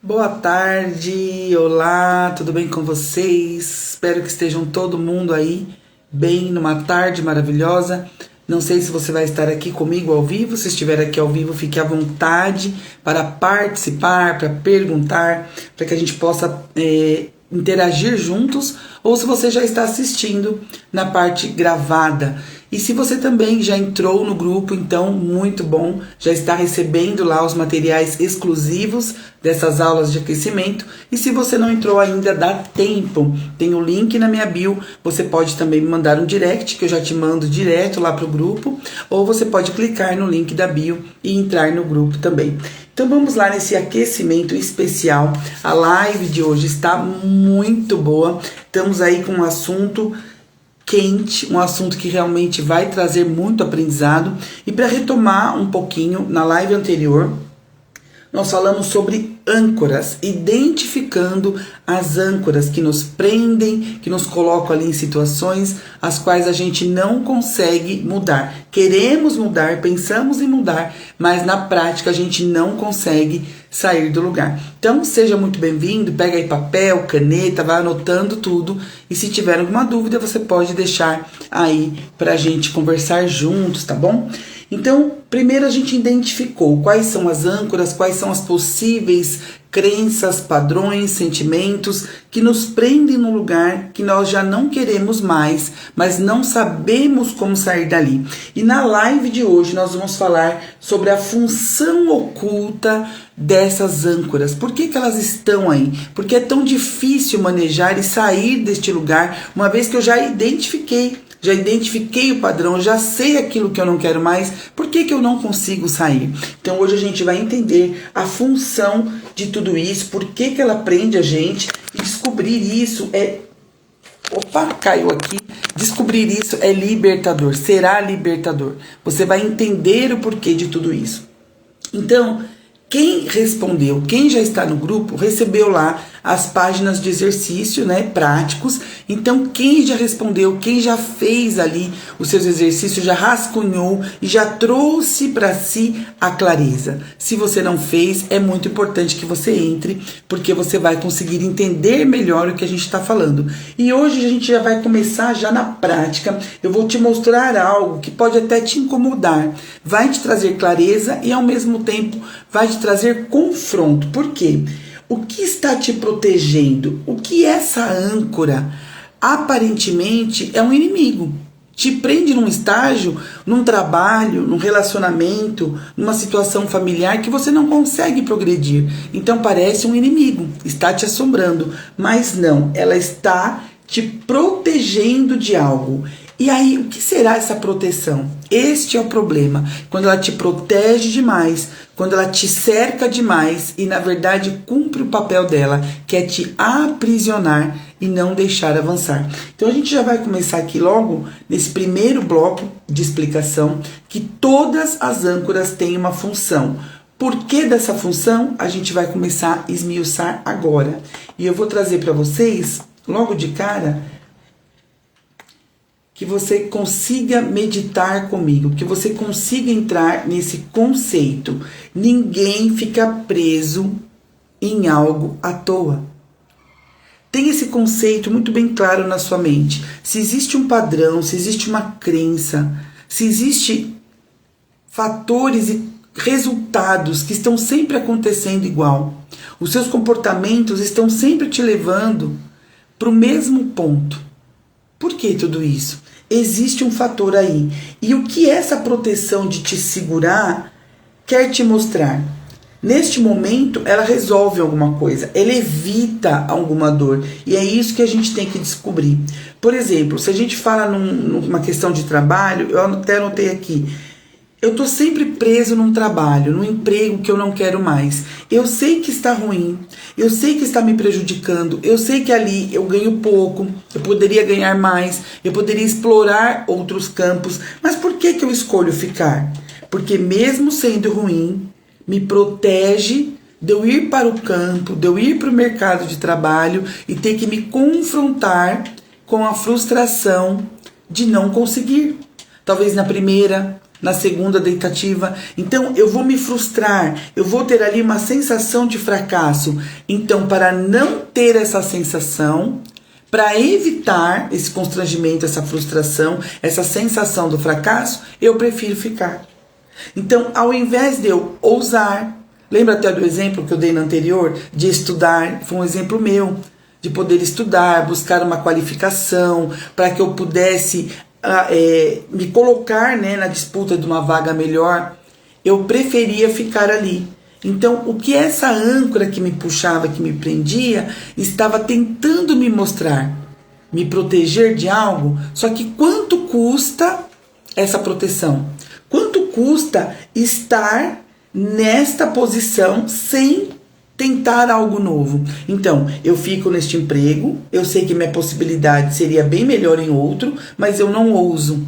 Boa tarde, olá, tudo bem com vocês? Espero que estejam todo mundo aí bem numa tarde maravilhosa. Não sei se você vai estar aqui comigo ao vivo. Se estiver aqui ao vivo, fique à vontade para participar, para perguntar, para que a gente possa interagir juntos, ou se você já está assistindo na parte gravada. E se você também já entrou no grupo, então muito bom, já está recebendo lá os materiais exclusivos dessas aulas de aquecimento. E se você não entrou ainda, dá tempo, tem o link na minha bio, você pode também me mandar um direct, que eu já te mando direto lá para o grupo, ou você pode clicar no link da bio e entrar no grupo também. Então vamos lá nesse aquecimento especial. A live de hoje está muito boa, estamos aí com um assunto quente, um assunto que realmente vai trazer muito aprendizado. E para retomar um pouquinho, na live anterior, nós falamos sobre âncoras, identificando as âncoras que nos prendem, que nos colocam ali em situações as quais a gente não consegue mudar. Queremos mudar, pensamos em mudar, mas na prática a gente não consegue sair do lugar. Então seja muito bem-vindo, pega aí papel, caneta, vai anotando tudo, e se tiver alguma dúvida você pode deixar aí pra gente conversar juntos, tá bom? Então, primeiro a gente identificou quais são as âncoras, quais são as possíveis crenças, padrões, sentimentos que nos prendem num lugar que nós já não queremos mais, mas não sabemos como sair dali. E na live de hoje nós vamos falar sobre a função oculta dessas âncoras. Por que elas estão aí? Porque é tão difícil manejar e sair deste lugar, uma vez que eu já identifiquei o padrão, já sei aquilo que eu não quero mais, por que eu não consigo sair? Então hoje a gente vai entender a função de tudo isso, por que ela prende a gente, e descobrir isso é... Opa, caiu aqui. Descobrir isso é libertador, será libertador. Você vai entender o porquê de tudo isso. Então, quem respondeu, quem já está no grupo, recebeu lá as páginas de exercício, né, práticos. Então, quem já respondeu, quem já fez ali os seus exercícios, já rascunhou e já trouxe para si a clareza. Se você não fez, é muito importante que você entre, porque você vai conseguir entender melhor o que a gente está falando. E hoje a gente já vai começar já na prática. Eu vou te mostrar algo que pode até te incomodar, vai te trazer clareza e ao mesmo tempo vai te trazer confronto. Por quê? O que está te protegendo? O que essa âncora aparentemente é um inimigo? Te prende num estágio, num trabalho, num relacionamento, numa situação familiar que você não consegue progredir. Então parece um inimigo, está te assombrando, mas não, ela está te protegendo de algo. E aí, o que será essa proteção? Este é o problema. Quando ela te protege demais, quando ela te cerca demais e, na verdade, cumpre o papel dela, que é te aprisionar e não deixar avançar. Então, a gente já vai começar aqui logo, nesse primeiro bloco de explicação, que todas as âncoras têm uma função. Por que dessa função? A gente vai começar a esmiuçar agora. E eu vou trazer para vocês, logo de cara, que você consiga meditar comigo, que você consiga entrar nesse conceito. Ninguém fica preso em algo à toa. Tem esse conceito muito bem claro na sua mente. Se existe um padrão, se existe uma crença, se existe fatores e resultados que estão sempre acontecendo igual, os seus comportamentos estão sempre te levando para o mesmo ponto. Por que tudo isso? Existe um fator aí. E o que essa proteção de te segurar quer te mostrar? Neste momento, ela resolve alguma coisa, ela evita alguma dor. E é isso que a gente tem que descobrir. Por exemplo, se a gente fala numa questão de trabalho, eu até anotei aqui, eu estou sempre preso num trabalho, num emprego que eu não quero mais. Eu sei que está ruim, eu sei que está me prejudicando, eu sei que ali eu ganho pouco, eu poderia ganhar mais, eu poderia explorar outros campos. Mas por que eu escolho ficar? Porque mesmo sendo ruim, me protege de eu ir para o campo, de eu ir para o mercado de trabalho e ter que me confrontar com a frustração de não conseguir. Talvez na primeira, na segunda tentativa. Então eu vou me frustrar, eu vou ter ali uma sensação de fracasso. Então, para não ter essa sensação, para evitar esse constrangimento, essa frustração, essa sensação do fracasso, eu prefiro ficar. Então, ao invés de eu ousar, lembra até do exemplo que eu dei no anterior, de estudar, foi um exemplo meu, de poder estudar, buscar uma qualificação, para que eu pudesse me colocar, né, na disputa de uma vaga melhor, eu preferia ficar ali. Então, o que essa âncora que me puxava, que me prendia, estava tentando me mostrar, me proteger de algo, só que quanto custa essa proteção? Quanto custa estar nesta posição sem tentar algo novo? Então, eu fico neste emprego, eu sei que minha possibilidade seria bem melhor em outro, mas eu não ouso.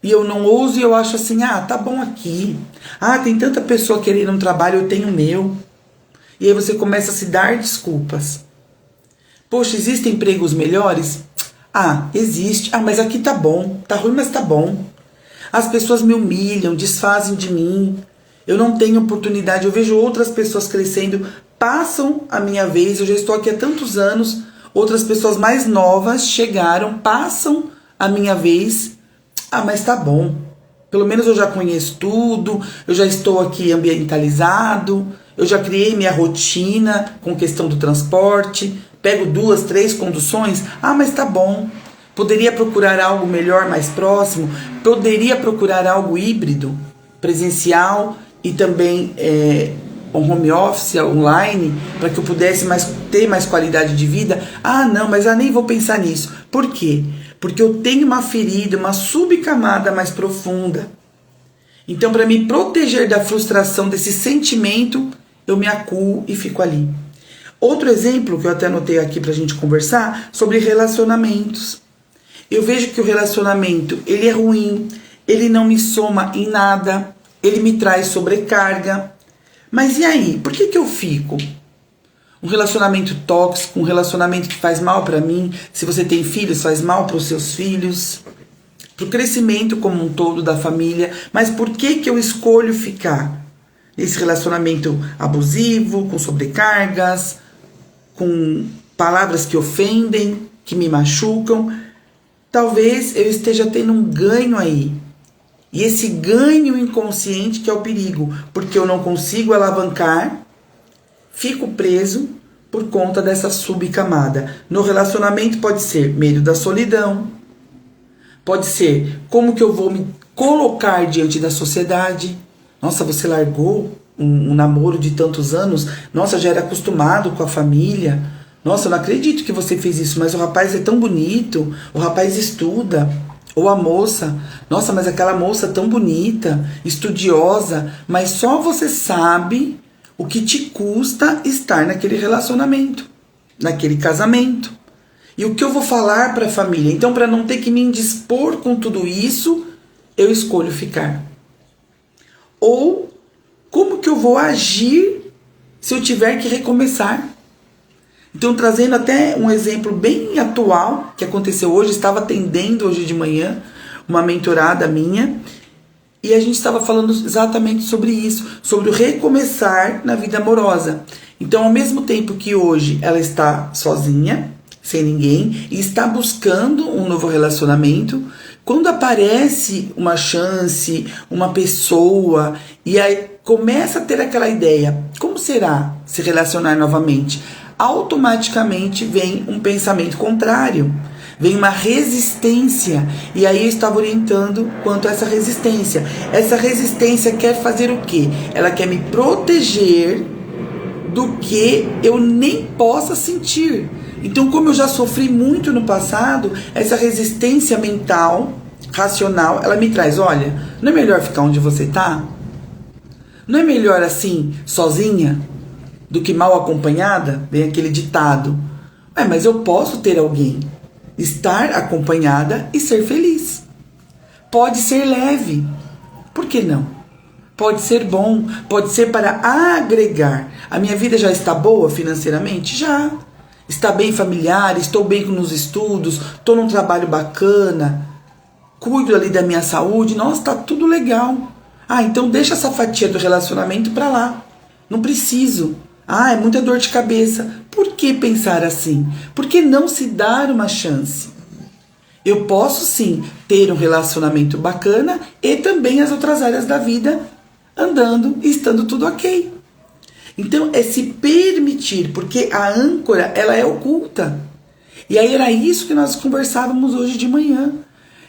E eu não ouso e eu acho assim, tá bom aqui. Tem tanta pessoa querendo um trabalho, eu tenho o meu. E aí você começa a se dar desculpas. Poxa, existem empregos melhores? Existe. Mas aqui tá bom. Tá ruim, mas tá bom. As pessoas me humilham, desfazem de mim. Eu não tenho oportunidade. Eu vejo outras pessoas crescendo, passam a minha vez. Eu já estou aqui há tantos anos. Outras pessoas mais novas chegaram, passam a minha vez. Mas tá bom. Pelo menos eu já conheço tudo. Eu já estou aqui ambientalizado. Eu já criei minha rotina com questão do transporte. Pego 2, 3 conduções. Mas tá bom. Poderia procurar algo melhor, mais próximo. Poderia procurar algo híbrido, presencial e também um home office, online, para que eu pudesse ter mais qualidade de vida. Não, mas nem vou pensar nisso. Por quê? Porque eu tenho uma ferida, uma subcamada mais profunda. Então, para me proteger da frustração, desse sentimento, eu me acuo e fico ali. Outro exemplo que eu até anotei aqui para a gente conversar, sobre relacionamentos. Eu vejo que o relacionamento, ele é ruim, ele não me soma em nada, ele me traz sobrecarga. Mas e aí? Por que eu fico? Um relacionamento tóxico, um relacionamento que faz mal para mim. Se você tem filhos, faz mal para os seus filhos, para o crescimento como um todo da família. Mas por que eu escolho ficar nesse relacionamento abusivo, com sobrecargas, com palavras que ofendem, que me machucam? Talvez eu esteja tendo um ganho aí. E esse ganho inconsciente que é o perigo, porque eu não consigo alavancar, fico preso por conta dessa subcamada. No relacionamento pode ser medo da solidão, pode ser como que eu vou me colocar diante da sociedade. Nossa, você largou um namoro de tantos anos, nossa, já era acostumado com a família, nossa, eu não acredito que você fez isso, mas o rapaz é tão bonito, o rapaz estuda, ou a moça, nossa, mas aquela moça tão bonita, estudiosa, mas só você sabe o que te custa estar naquele relacionamento, naquele casamento. E o que eu vou falar para a família? Então, para não ter que me indispor com tudo isso, eu escolho ficar. Ou como que eu vou agir se eu tiver que recomeçar? Então, trazendo até um exemplo bem atual que aconteceu hoje, estava atendendo hoje de manhã uma mentorada minha, e a gente estava falando exatamente sobre isso, sobre o recomeçar na vida amorosa. Então, ao mesmo tempo que hoje ela está sozinha, sem ninguém, e está buscando um novo relacionamento, quando aparece uma chance, uma pessoa, e aí começa a ter aquela ideia, como será se relacionar novamente? Automaticamente vem um pensamento contrário, vem uma resistência, e aí eu estava orientando quanto a essa resistência. Essa resistência quer fazer o quê? Ela quer me proteger do que eu nem possa sentir. Então, como eu já sofri muito no passado, essa resistência mental, racional, ela me traz, olha, não é melhor ficar onde você está? Não é melhor assim, sozinha, do que mal acompanhada? Vem aquele ditado. Mas eu posso ter alguém, estar acompanhada e ser feliz. Pode ser leve. Por que não? Pode ser bom, pode ser para agregar. A minha vida já está boa financeiramente? Já. Está bem familiar, estou bem nos estudos, estou num trabalho bacana. cuido ali da minha saúde, nossa, tá tudo legal. Ah, então deixa essa fatia do relacionamento pra lá. Não preciso. Ah, é muita dor de cabeça. Por que pensar assim? Por que não se dar uma chance? Eu posso sim ter um relacionamento bacana e também as outras áreas da vida andando e estando tudo ok. Então é se permitir, porque a âncora ela é oculta. E aí era isso que nós conversávamos hoje de manhã.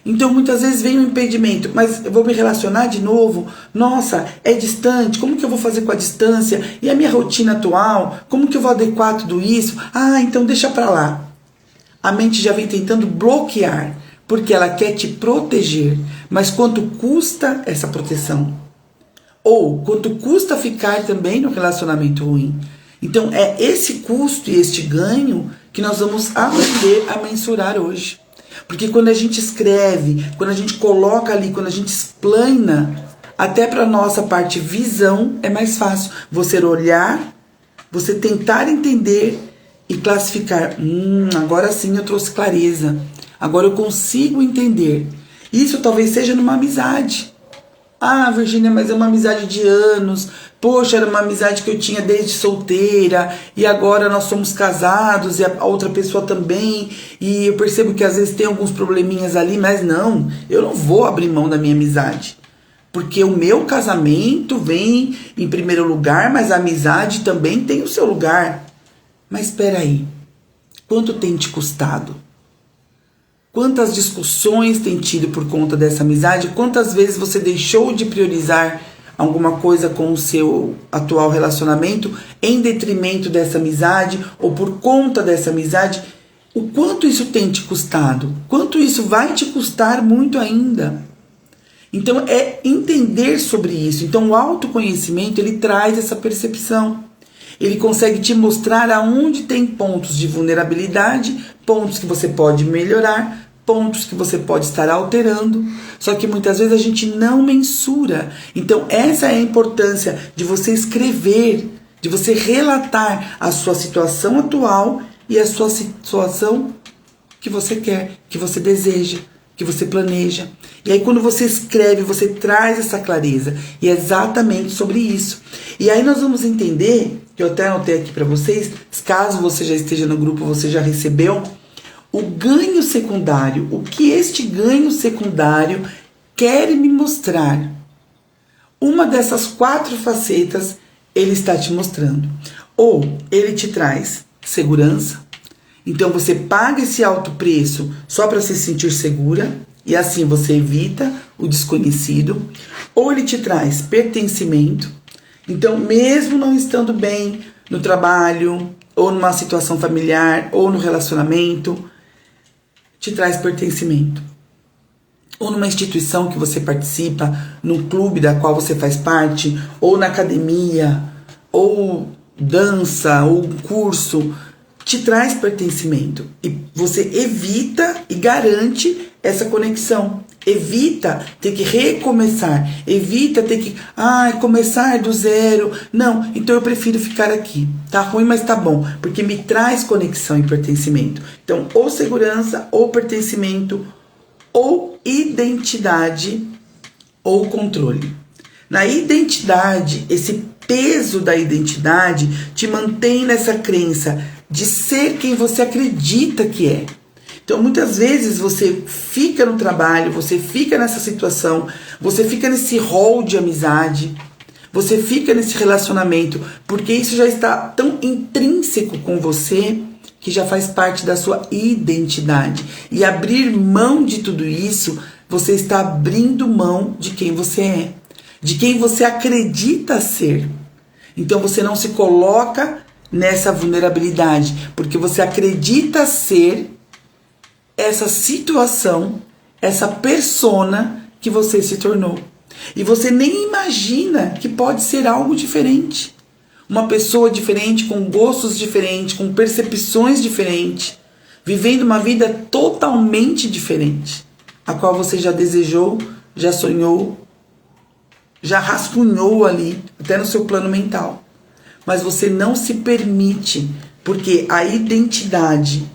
Então muitas vezes vem um impedimento, mas eu vou me relacionar de novo, nossa, é distante, como que eu vou fazer com a distância? E a minha rotina atual, como que eu vou adequar tudo isso? Ah, então deixa pra lá. A mente já vem tentando bloquear, porque ela quer te proteger, mas quanto custa essa proteção? Ou quanto custa ficar também no relacionamento ruim? Então é esse custo e este ganho que nós vamos aprender a mensurar hoje. Porque quando a gente escreve, quando a gente coloca ali, quando a gente explana, até para a nossa parte visão, é mais fácil você olhar, você tentar entender e classificar. Agora sim eu trouxe clareza. Agora eu consigo entender. Isso talvez seja numa amizade. Ah, Virgínia, mas é uma amizade de anos. Poxa, era uma amizade que eu tinha desde solteira e agora nós somos casados e a outra pessoa também. E eu percebo que às vezes tem alguns probleminhas ali, mas não, eu não vou abrir mão da minha amizade. Porque o meu casamento vem em primeiro lugar, mas a amizade também tem o seu lugar. Mas espera aí, quanto tem te custado? Quantas discussões tem tido por conta dessa amizade? Quantas vezes você deixou de priorizar alguma coisa com o seu atual relacionamento em detrimento dessa amizade ou por conta dessa amizade? O quanto isso tem te custado? Quanto isso vai te custar muito ainda? Então é entender sobre isso. Então o autoconhecimento ele traz essa percepção. Ele consegue te mostrar aonde tem pontos de vulnerabilidade, pontos que você pode melhorar, pontos que você pode estar alterando. Só que muitas vezes a gente não mensura. Então essa é a importância de você escrever, de você relatar a sua situação atual e a sua situação que você quer, que você deseja, que você planeja. E aí quando você escreve, você traz essa clareza. E é exatamente sobre isso. E aí nós vamos entender, que eu até anotei aqui para vocês, caso você já esteja no grupo, você já recebeu, o ganho secundário. O que este ganho secundário quer me mostrar? Uma dessas 4 facetas ele está te mostrando. Ou ele te traz segurança. Então você paga esse alto preço só para se sentir segura e assim você evita o desconhecido. Ou ele te traz pertencimento. Então mesmo não estando bem no trabalho, ou numa situação familiar, ou no relacionamento, te traz pertencimento. Ou numa instituição que você participa, num clube da qual você faz parte, ou na academia, ou dança, ou curso, te traz pertencimento. E você evita e garante essa conexão. Evita ter que recomeçar. Evita ter que começar do zero. Não, então eu prefiro ficar aqui. Tá ruim, mas tá bom. Porque me traz conexão e pertencimento. Então, ou segurança, ou pertencimento, ou identidade, ou controle. Na identidade, esse peso da identidade te mantém nessa crença de ser quem você acredita que é. Então, muitas vezes você fica no trabalho, você fica nessa situação, você fica nesse rol de amizade, você fica nesse relacionamento, porque isso já está tão intrínseco com você que já faz parte da sua identidade. E abrir mão de tudo isso, você está abrindo mão de quem você é, de quem você acredita ser. Então você não se coloca nessa vulnerabilidade, porque você acredita ser essa situação, essa persona que você se tornou. E você nem imagina que pode ser algo diferente. Uma pessoa diferente, com gostos diferentes, com percepções diferentes, vivendo uma vida totalmente diferente, a qual você já desejou, já sonhou, já rascunhou ali, até no seu plano mental. Mas você não se permite, porque a identidade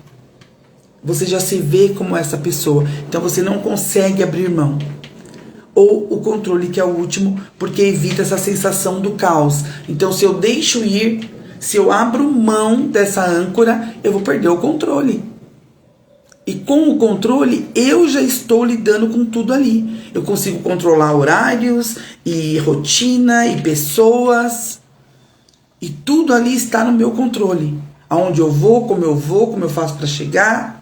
Você já se vê como essa pessoa. Então você não consegue abrir mão. Ou o controle, que é o último, porque evita essa sensação do caos. Então se eu deixo ir, se eu abro mão dessa âncora, eu vou perder o controle. E com o controle, eu já estou lidando com tudo ali. Eu consigo controlar horários, e rotina, e pessoas. E tudo ali está no meu controle. Aonde eu vou, como eu faço para chegar.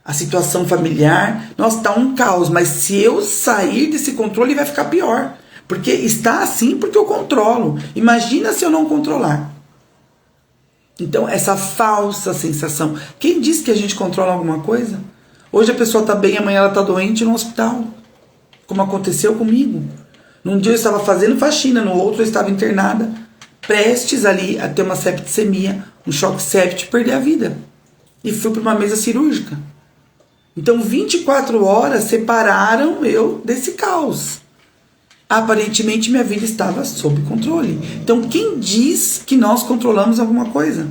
A situação familiar. Nossa, está um caos. Mas se eu sair desse controle, vai ficar pior. Porque está assim porque eu controlo. Imagina se eu não controlar. Então, essa falsa sensação. Quem disse que a gente controla alguma coisa? Hoje a pessoa está bem, amanhã ela está doente no hospital. Como aconteceu comigo. Num dia eu estava fazendo faxina, no outro eu estava internada, prestes ali a ter uma septicemia, um choque séptico, perder a vida. E fui para uma mesa cirúrgica. Então, 24 horas separaram eu desse caos. Aparentemente, minha vida estava sob controle. Então, quem diz que nós controlamos alguma coisa?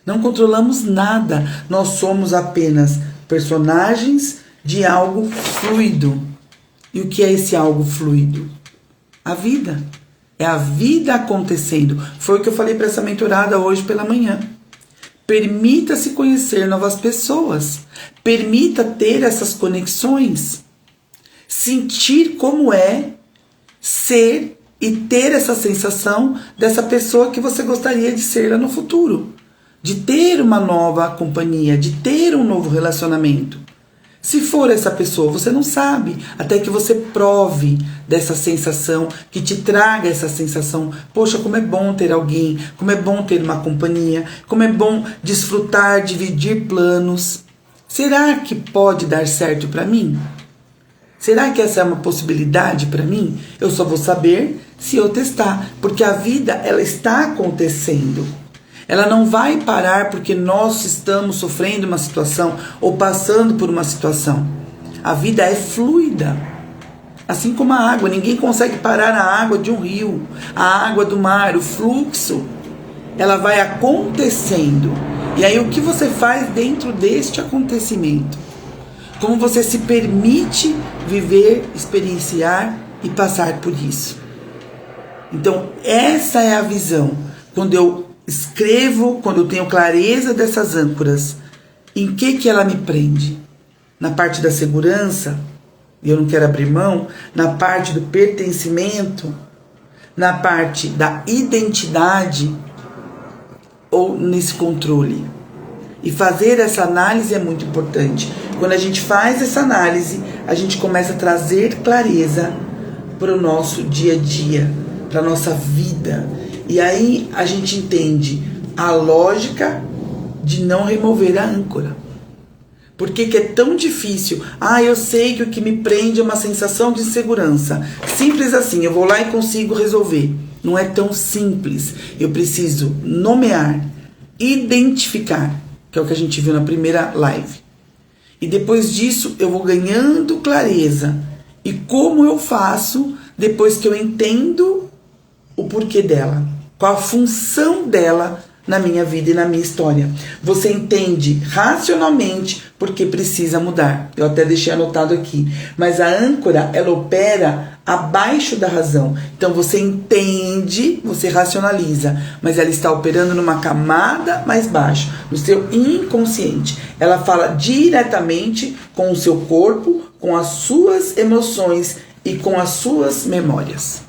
Não controlamos nada. Nós somos apenas personagens de algo fluido. E o que é esse algo fluido? A vida. É a vida acontecendo. Foi o que eu falei para essa mentorada hoje pela manhã. Permita-se conhecer novas pessoas. Permita ter essas conexões. Sentir como é ser e ter essa sensação dessa pessoa que você gostaria de ser lá no futuro. De ter uma nova companhia, de ter um novo relacionamento. Se for essa pessoa, você não sabe, até que você prove dessa sensação, que te traga essa sensação. Poxa, como é bom ter alguém, como é bom ter uma companhia, como é bom desfrutar, dividir planos. Será que pode dar certo para mim? Será que essa é uma possibilidade para mim? Eu só vou saber se eu testar, porque a vida, ela está acontecendo. Ela não vai parar porque nós estamos sofrendo uma situação ou passando por uma situação. A vida é fluida. Assim como a água, ninguém consegue parar a água de um rio, a água do mar, o fluxo. Ela vai acontecendo. E aí o que você faz dentro deste acontecimento? Como você se permite viver, experienciar e passar por isso. Então, essa é a visão. Quando eu escrevo, quando eu tenho clareza dessas âncoras, em que ela me prende? Na parte da segurança, e eu não quero abrir mão, na parte do pertencimento, na parte da identidade, ou nesse controle. E fazer essa análise é muito importante. Quando a gente faz essa análise, a gente começa a trazer clareza para o nosso dia a dia, para a nossa vida. E aí a gente entende a lógica de não remover a âncora. Por que é tão difícil? Eu sei que o que me prende é uma sensação de insegurança. Simples assim, eu vou lá e consigo resolver. Não é tão simples. Eu preciso nomear, identificar, que é o que a gente viu na primeira live. E depois disso eu vou ganhando clareza. E como eu faço depois que eu entendo o porquê dela? Qual a função dela na minha vida e na minha história? Você entende racionalmente porque precisa mudar. Eu até deixei anotado aqui. Mas a âncora, ela opera abaixo da razão. Então você entende, você racionaliza, mas ela está operando numa camada mais baixa, no seu inconsciente. Ela fala diretamente com o seu corpo, com as suas emoções e com as suas memórias.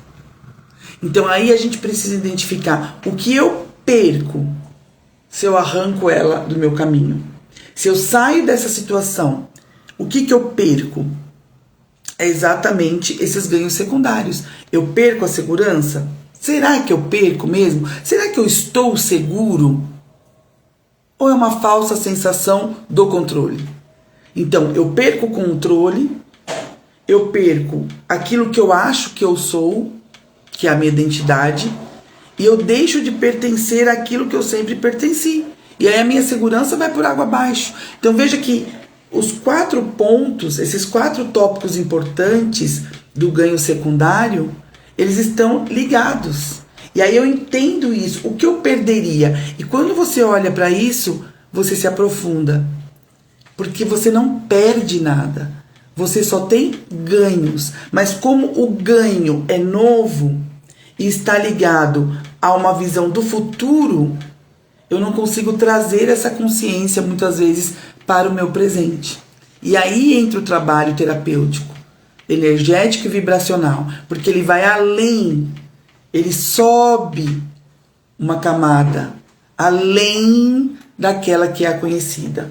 Então aí a gente precisa identificar o que eu perco se eu arranco ela do meu caminho. Se eu saio dessa situação, o que eu perco? É exatamente esses ganhos secundários. Eu perco a segurança? Será que eu perco mesmo? Será que eu estou seguro? Ou é uma falsa sensação do controle? Então, eu perco o controle, eu perco aquilo que eu acho que eu sou, que é a minha identidade, e eu deixo de pertencer àquilo que eu sempre pertenci. E aí a minha segurança vai por água abaixo. Então veja que os 4 pontos, esses 4 tópicos importantes do ganho secundário, eles estão ligados. E aí eu entendo isso, o que eu perderia? E quando você olha para isso, você se aprofunda. porque você não perde nada. Você só tem ganhos. Mas como o ganho é novo e está ligado a uma visão do futuro, eu não consigo trazer essa consciência muitas vezes para o meu presente. E aí entra o trabalho terapêutico, energético e vibracional, porque ele vai além, ele sobe uma camada, além daquela que é a conhecida.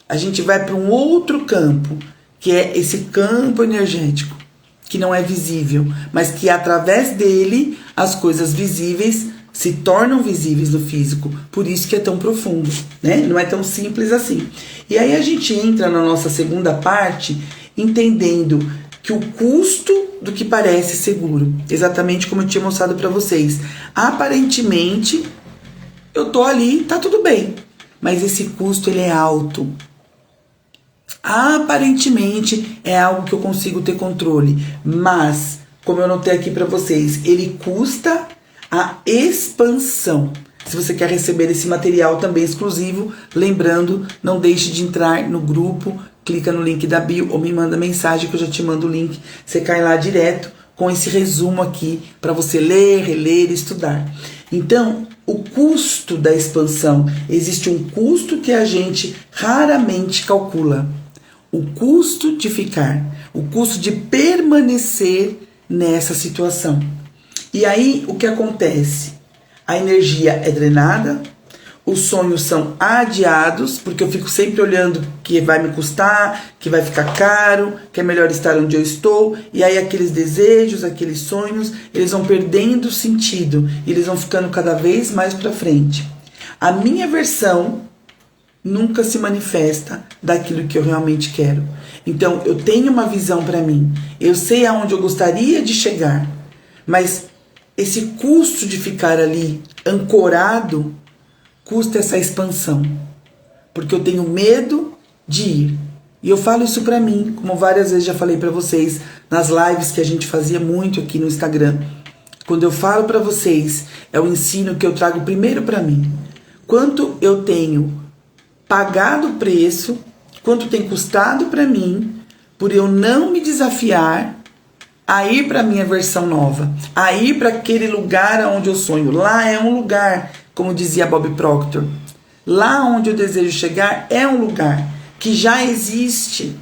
A gente vai para um outro campo, que é esse campo energético, que não é visível, mas que através dele as coisas visíveis se tornam visíveis no físico. Por isso que é tão profundo, né? Não é tão simples assim. E aí a gente entra na nossa segunda parte, entendendo que o custo do que parece seguro, exatamente como eu tinha mostrado para vocês. Aparentemente, eu tô ali, tá tudo bem, mas esse custo ele é alto. Aparentemente é algo que eu consigo ter controle, mas, como eu notei aqui para vocês, ele custa a expansão. Se você quer receber esse material também exclusivo, lembrando, não deixe de entrar no grupo, clica no link da bio ou me manda mensagem que eu já te mando o link. Você cai lá direto com esse resumo aqui para você ler, reler e estudar. Então, o custo da expansão, existe um custo que a gente raramente calcula. O custo de ficar, o custo de permanecer nessa situação. E aí, o que acontece? A energia é drenada, os sonhos são adiados, porque eu fico sempre olhando que vai me custar, que vai ficar caro, que é melhor estar onde eu estou, e aí aqueles desejos, aqueles sonhos, eles vão perdendo sentido, eles vão ficando cada vez mais para frente. A minha versão nunca se manifesta daquilo que eu realmente quero. Então, eu tenho uma visão para mim, eu sei aonde eu gostaria de chegar, mas esse custo de ficar ali ancorado custa essa expansão, porque eu tenho medo de ir. E eu falo isso para mim, como várias vezes já falei para vocês nas lives que a gente fazia muito aqui no Instagram. Quando eu falo para vocês, é o ensino que eu trago primeiro para mim. Quanto eu tenho pagado o preço, quanto tem custado para mim, por eu não me desafiar a ir para a minha versão nova, a ir para aquele lugar onde eu sonho. Lá é um lugar, como dizia Bob Proctor, lá onde eu desejo chegar é um lugar que já existe.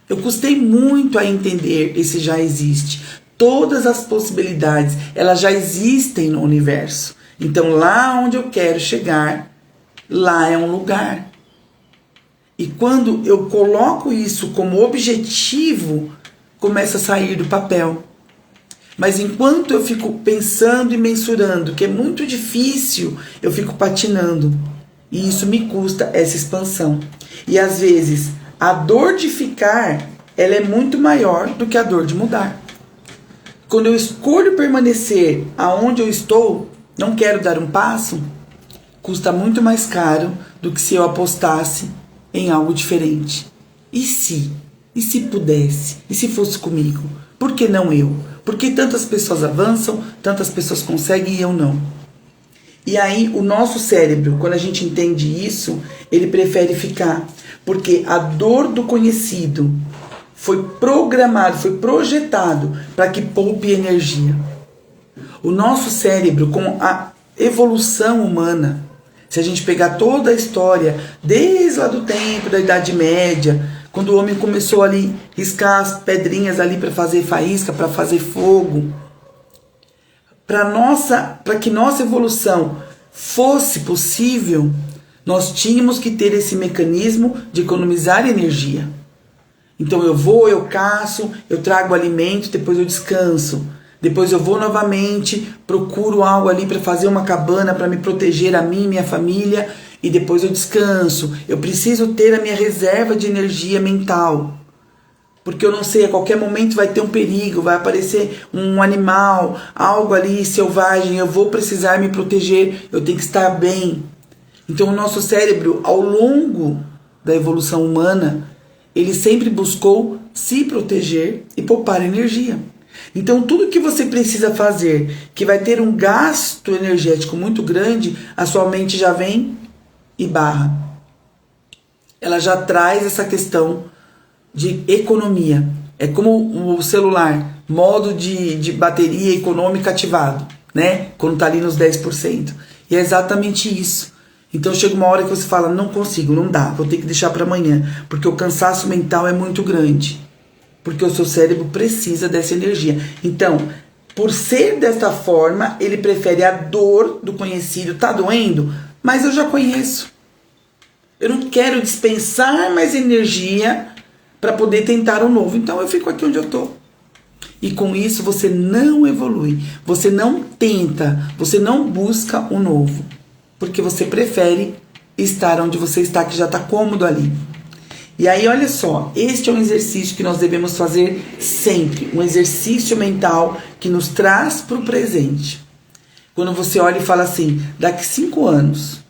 Eu custei muito a entender esse já existe. Todas as possibilidades, elas já existem no universo. Então lá onde eu quero chegar, lá é um lugar. E quando eu coloco isso como objetivo, começa a sair do papel. Mas enquanto eu fico pensando e mensurando, que é muito difícil, eu fico patinando. E isso me custa essa expansão. E às vezes, a dor de ficar, ela é muito maior do que a dor de mudar. Quando eu escolho permanecer aonde eu estou, não quero dar um passo, custa muito mais caro do que se eu apostasse em algo diferente. E se? E se pudesse? E se fosse comigo? Por que não eu? Por que tantas pessoas avançam, tantas pessoas conseguem e eu não? E aí o nosso cérebro, quando a gente entende isso, ele prefere ficar. Porque a dor do conhecido foi programado, foi projetado para que poupe energia. O nosso cérebro, com a evolução humana, se a gente pegar toda a história, desde lá do tempo da Idade Média, quando o homem começou ali a riscar as pedrinhas ali para fazer faísca, para fazer fogo, para que nossa evolução fosse possível, nós tínhamos que ter esse mecanismo de economizar energia. Então eu vou, eu caço, eu trago alimento, depois eu descanso. Depois eu vou novamente, procuro algo ali para fazer uma cabana para me proteger a mim e minha família, e depois eu descanso. Eu preciso ter a minha reserva de energia mental, porque eu não sei, a qualquer momento vai ter um perigo, vai aparecer um animal, algo ali selvagem, eu vou precisar me proteger, eu tenho que estar bem. Então o nosso cérebro, ao longo da evolução humana, ele sempre buscou se proteger e poupar energia. Então tudo que você precisa fazer, que vai ter um gasto energético muito grande, a sua mente já vem e barra. ela já traz essa questão de economia. É como o celular, modo de bateria econômica ativado, né? Quando tá ali nos 10%. E é exatamente isso. Então chega uma hora que você fala, não consigo, não dá, vou ter que deixar para amanhã, porque o cansaço mental é muito grande. Porque o seu cérebro precisa dessa energia. Então, por ser desta forma, ele prefere a dor do conhecido. Tá doendo? Mas eu já conheço. Eu não quero dispensar mais energia para poder tentar o novo. Então eu fico aqui onde eu estou. E com isso você não evolui. Você não tenta. Você não busca o novo. Porque você prefere estar onde você está, que já está cômodo ali. E aí, olha só, este é um exercício que nós devemos fazer sempre. Um exercício mental que nos traz para o presente. Quando você olha e fala assim, daqui 5 anos,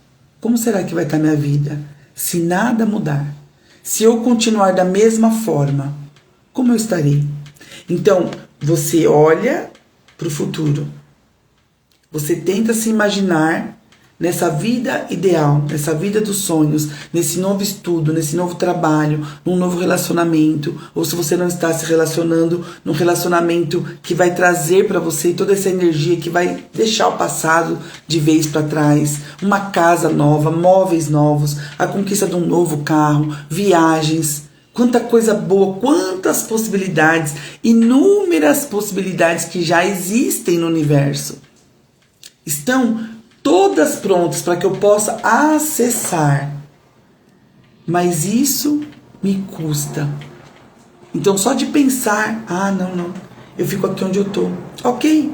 como será que vai estar minha vida? Se nada mudar. Se eu continuar da mesma forma, como eu estarei? Então, você olha para o futuro. Você tenta se imaginar nessa vida ideal, nessa vida dos sonhos, nesse novo estudo, nesse novo trabalho, num novo relacionamento, ou se você não está se relacionando, num relacionamento que vai trazer para você toda essa energia, que vai deixar o passado de vez para trás, uma casa nova, móveis novos, a conquista de um novo carro, viagens, quanta coisa boa, quantas possibilidades, inúmeras possibilidades que já existem no universo. Estão todas prontas para que eu possa acessar. Mas isso me custa. Então só de pensar, não, eu fico aqui onde eu estou. Ok,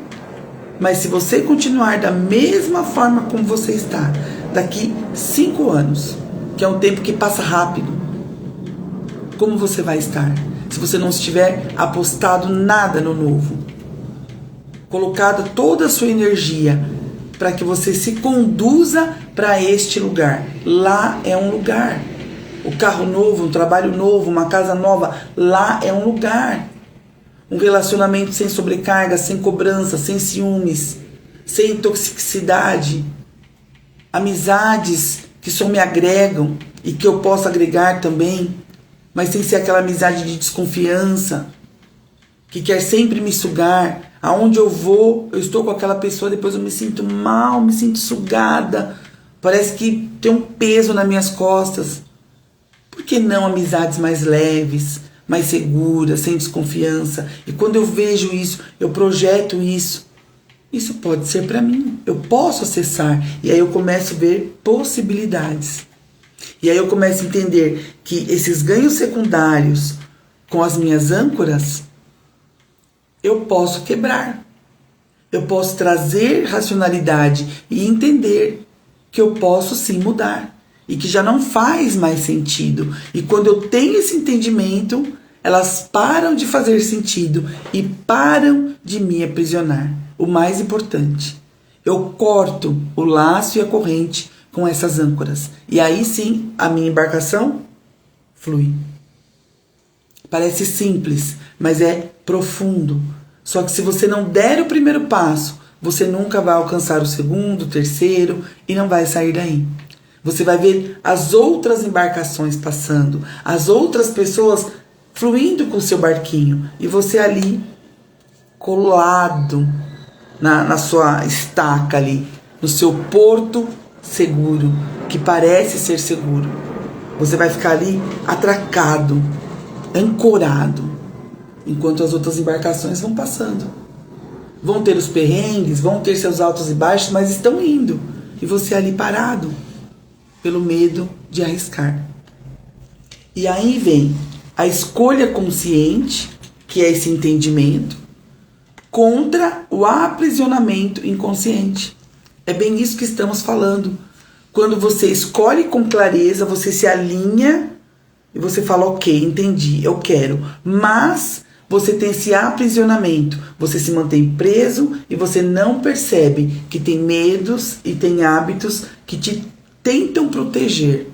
mas se você continuar da mesma forma como você está, daqui 5 anos, que é um tempo que passa rápido, como você vai estar? Se você não estiver apostado nada no novo, colocado toda a sua energia para que você se conduza para este lugar. Lá é um lugar. O carro novo, um trabalho novo, uma casa nova, lá é um lugar. Um relacionamento sem sobrecarga, sem cobrança, sem ciúmes, sem toxicidade. Amizades que só me agregam e que eu posso agregar também, mas sem ser aquela amizade de desconfiança, que quer sempre me sugar. Aonde eu vou, eu estou com aquela pessoa, depois eu me sinto mal, me sinto sugada. Parece que tem um peso nas minhas costas. Por que não amizades mais leves, mais seguras, sem desconfiança? E quando eu vejo isso, eu projeto isso. Isso pode ser para mim. Eu posso acessar. E aí eu começo a ver possibilidades. E aí eu começo a entender que esses ganhos secundários com as minhas âncoras, eu posso quebrar. Eu posso trazer racionalidade e entender que eu posso sim mudar. E que já não faz mais sentido. E quando eu tenho esse entendimento, elas param de fazer sentido e param de me aprisionar. O mais importante, eu corto o laço e a corrente com essas âncoras. E aí sim, a minha embarcação flui. Parece simples, mas é profundo. Só que se você não der o primeiro passo, você nunca vai alcançar o segundo, o terceiro e não vai sair daí. Você vai ver as outras embarcações passando, as outras pessoas fluindo com o seu barquinho e você ali colado na sua estaca ali, no seu porto seguro, que parece ser seguro. Você vai ficar ali atracado, ancorado, enquanto as outras embarcações vão passando. Vão ter os perrengues, vão ter seus altos e baixos, mas estão indo. E você ali parado, pelo medo de arriscar. E aí vem a escolha consciente, que é esse entendimento, contra o aprisionamento inconsciente. É bem isso que estamos falando. Quando você escolhe com clareza, você se alinha e você fala, ok, entendi, eu quero. Mas você tem esse aprisionamento, você se mantém preso e você não percebe que tem medos e tem hábitos que te tentam proteger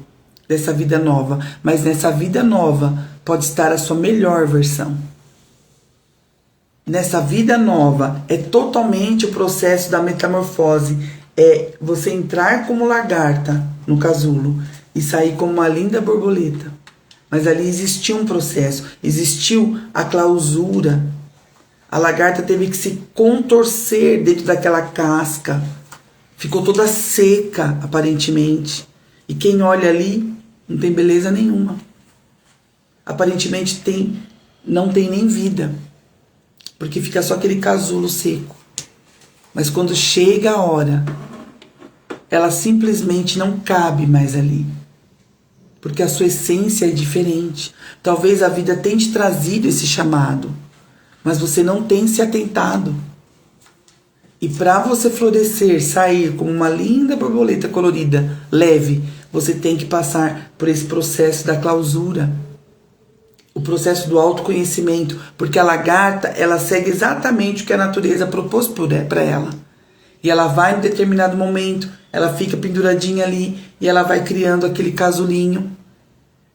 dessa vida nova. Mas nessa vida nova pode estar a sua melhor versão. Nessa vida nova é totalmente o processo da metamorfose. É você entrar como lagarta no casulo e sair como uma linda borboleta. Mas ali existiu um processo, existiu a clausura. A lagarta teve que se contorcer dentro daquela casca. Ficou toda seca, aparentemente. E quem olha ali não tem beleza nenhuma. Aparentemente não tem nem vida. Porque fica só aquele casulo seco. Mas quando chega a hora, ela simplesmente não cabe mais ali. Porque a sua essência é diferente. Talvez a vida tenha te trazido esse chamado, mas você não tem se atentado. E para você florescer, sair como uma linda borboleta colorida, leve, você tem que passar por esse processo da clausura. O processo do autoconhecimento. Porque a lagarta, ela segue exatamente o que a natureza propôs para ela. E ela vai em determinado momento, ela fica penduradinha ali e ela vai criando aquele casulinho.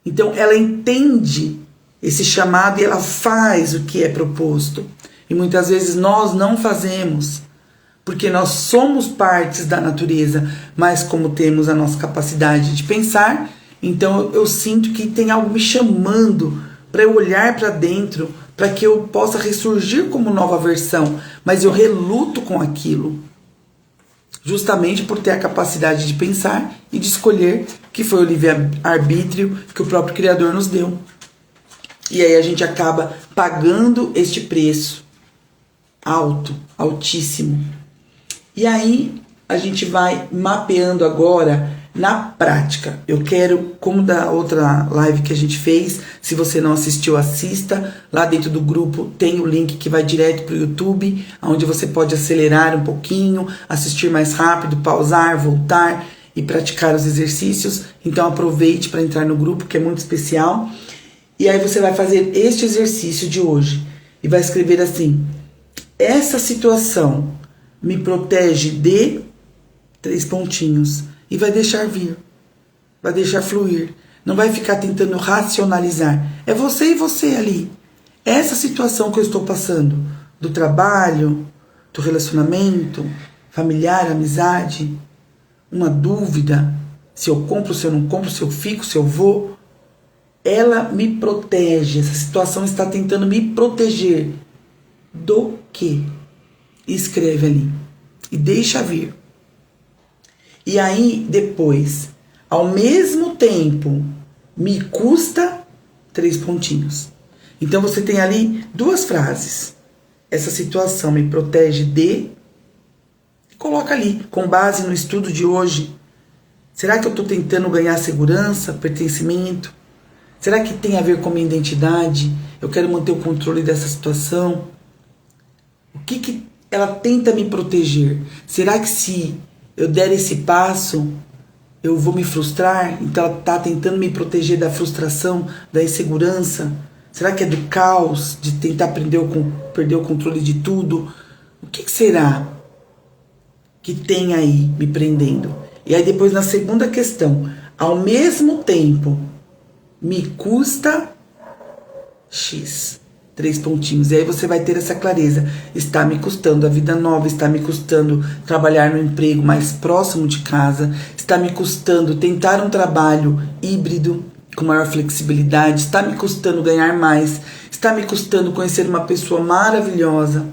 Então ela entende esse chamado e ela faz o que é proposto. E muitas vezes nós não fazemos, porque nós somos partes da natureza, mas como temos a nossa capacidade de pensar, então eu sinto que tem algo me chamando para eu olhar para dentro, para que eu possa ressurgir como nova versão, mas eu reluto com aquilo. Justamente por ter a capacidade de pensar e de escolher, que foi o livre-arbítrio que o próprio Criador nos deu. E aí a gente acaba pagando este preço alto, altíssimo. E aí a gente vai mapeando agora na prática. Eu quero, como da outra live que a gente fez, se você não assistiu, assista. Lá dentro do grupo tem o link que vai direto para o YouTube, onde você pode acelerar um pouquinho, assistir mais rápido, pausar, voltar e praticar os exercícios. Então aproveite para entrar no grupo, que é muito especial. E aí você vai fazer este exercício de hoje e vai escrever assim: essa situação me protege de 3 pontinhos. E vai deixar vir, vai deixar fluir. Não vai ficar tentando racionalizar. É você e você ali. Essa situação que eu estou passando, do trabalho, do relacionamento, familiar, amizade, uma dúvida, se eu compro, se eu não compro, se eu fico, se eu vou, ela me protege. Essa situação está tentando me proteger do quê? Escreve ali e deixa vir. E aí, depois, ao mesmo tempo, me custa 3 pontinhos. Então, você tem ali 2 frases. Essa situação me protege de... Coloca ali, com base no estudo de hoje. Será que eu estou tentando ganhar segurança, pertencimento? Será que tem a ver com a minha identidade? Eu quero manter o controle dessa situação? O que ela tenta me proteger? Será que se eu der esse passo, eu vou me frustrar? Então ela está tentando me proteger da frustração, da insegurança? Será que é do caos, de tentar perder o controle de tudo? O que será que tem aí me prendendo? E aí depois na segunda questão, ao mesmo tempo, me custa X. 3 pontinhos. E aí você vai ter essa clareza. Está me custando a vida nova, está me custando trabalhar no emprego mais próximo de casa, está me custando tentar um trabalho híbrido com maior flexibilidade, está me custando ganhar mais, está me custando conhecer uma pessoa maravilhosa,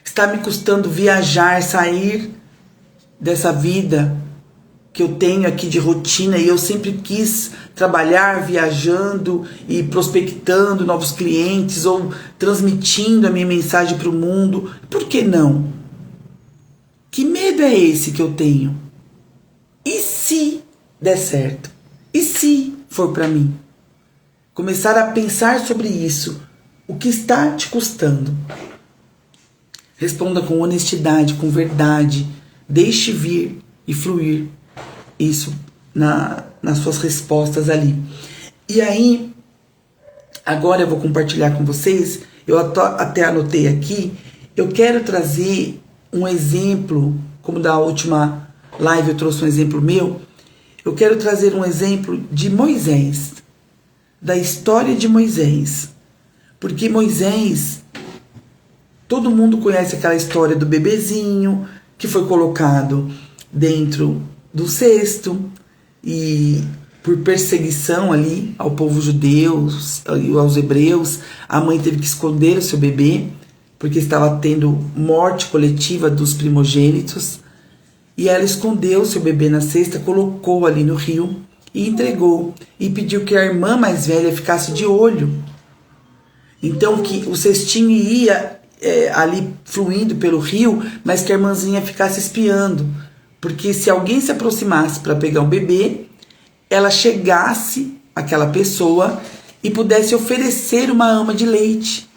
está me custando viajar, sair dessa vida que eu tenho aqui de rotina, e eu sempre quis trabalhar viajando e prospectando novos clientes ou transmitindo a minha mensagem para o mundo. Por que não? Que medo é esse que eu tenho? E se der certo? E se for para mim? Começar a pensar sobre isso. O que está te custando? Responda com honestidade, com verdade. Deixe vir e fluir isso nas suas respostas ali. E aí, agora eu vou compartilhar com vocês, eu até anotei aqui, eu quero trazer um exemplo, como da última live eu trouxe um exemplo meu, eu quero trazer um exemplo de Moisés, da história de Moisés. Porque Moisés, todo mundo conhece aquela história do bebezinho que foi colocado dentro do cesto, e por perseguição ali ao povo judeu, aos hebreus, a mãe teve que esconder o seu bebê, porque estava tendo morte coletiva dos primogênitos, e ela escondeu o seu bebê na cesta, colocou ali no rio e entregou, e pediu que a irmã mais velha ficasse de olho. Então que o cestinho ia ali fluindo pelo rio, mas que a irmãzinha ficasse espiando, porque se alguém se aproximasse para pegar o bebê, ela chegasse àquela pessoa e pudesse oferecer uma ama de leite,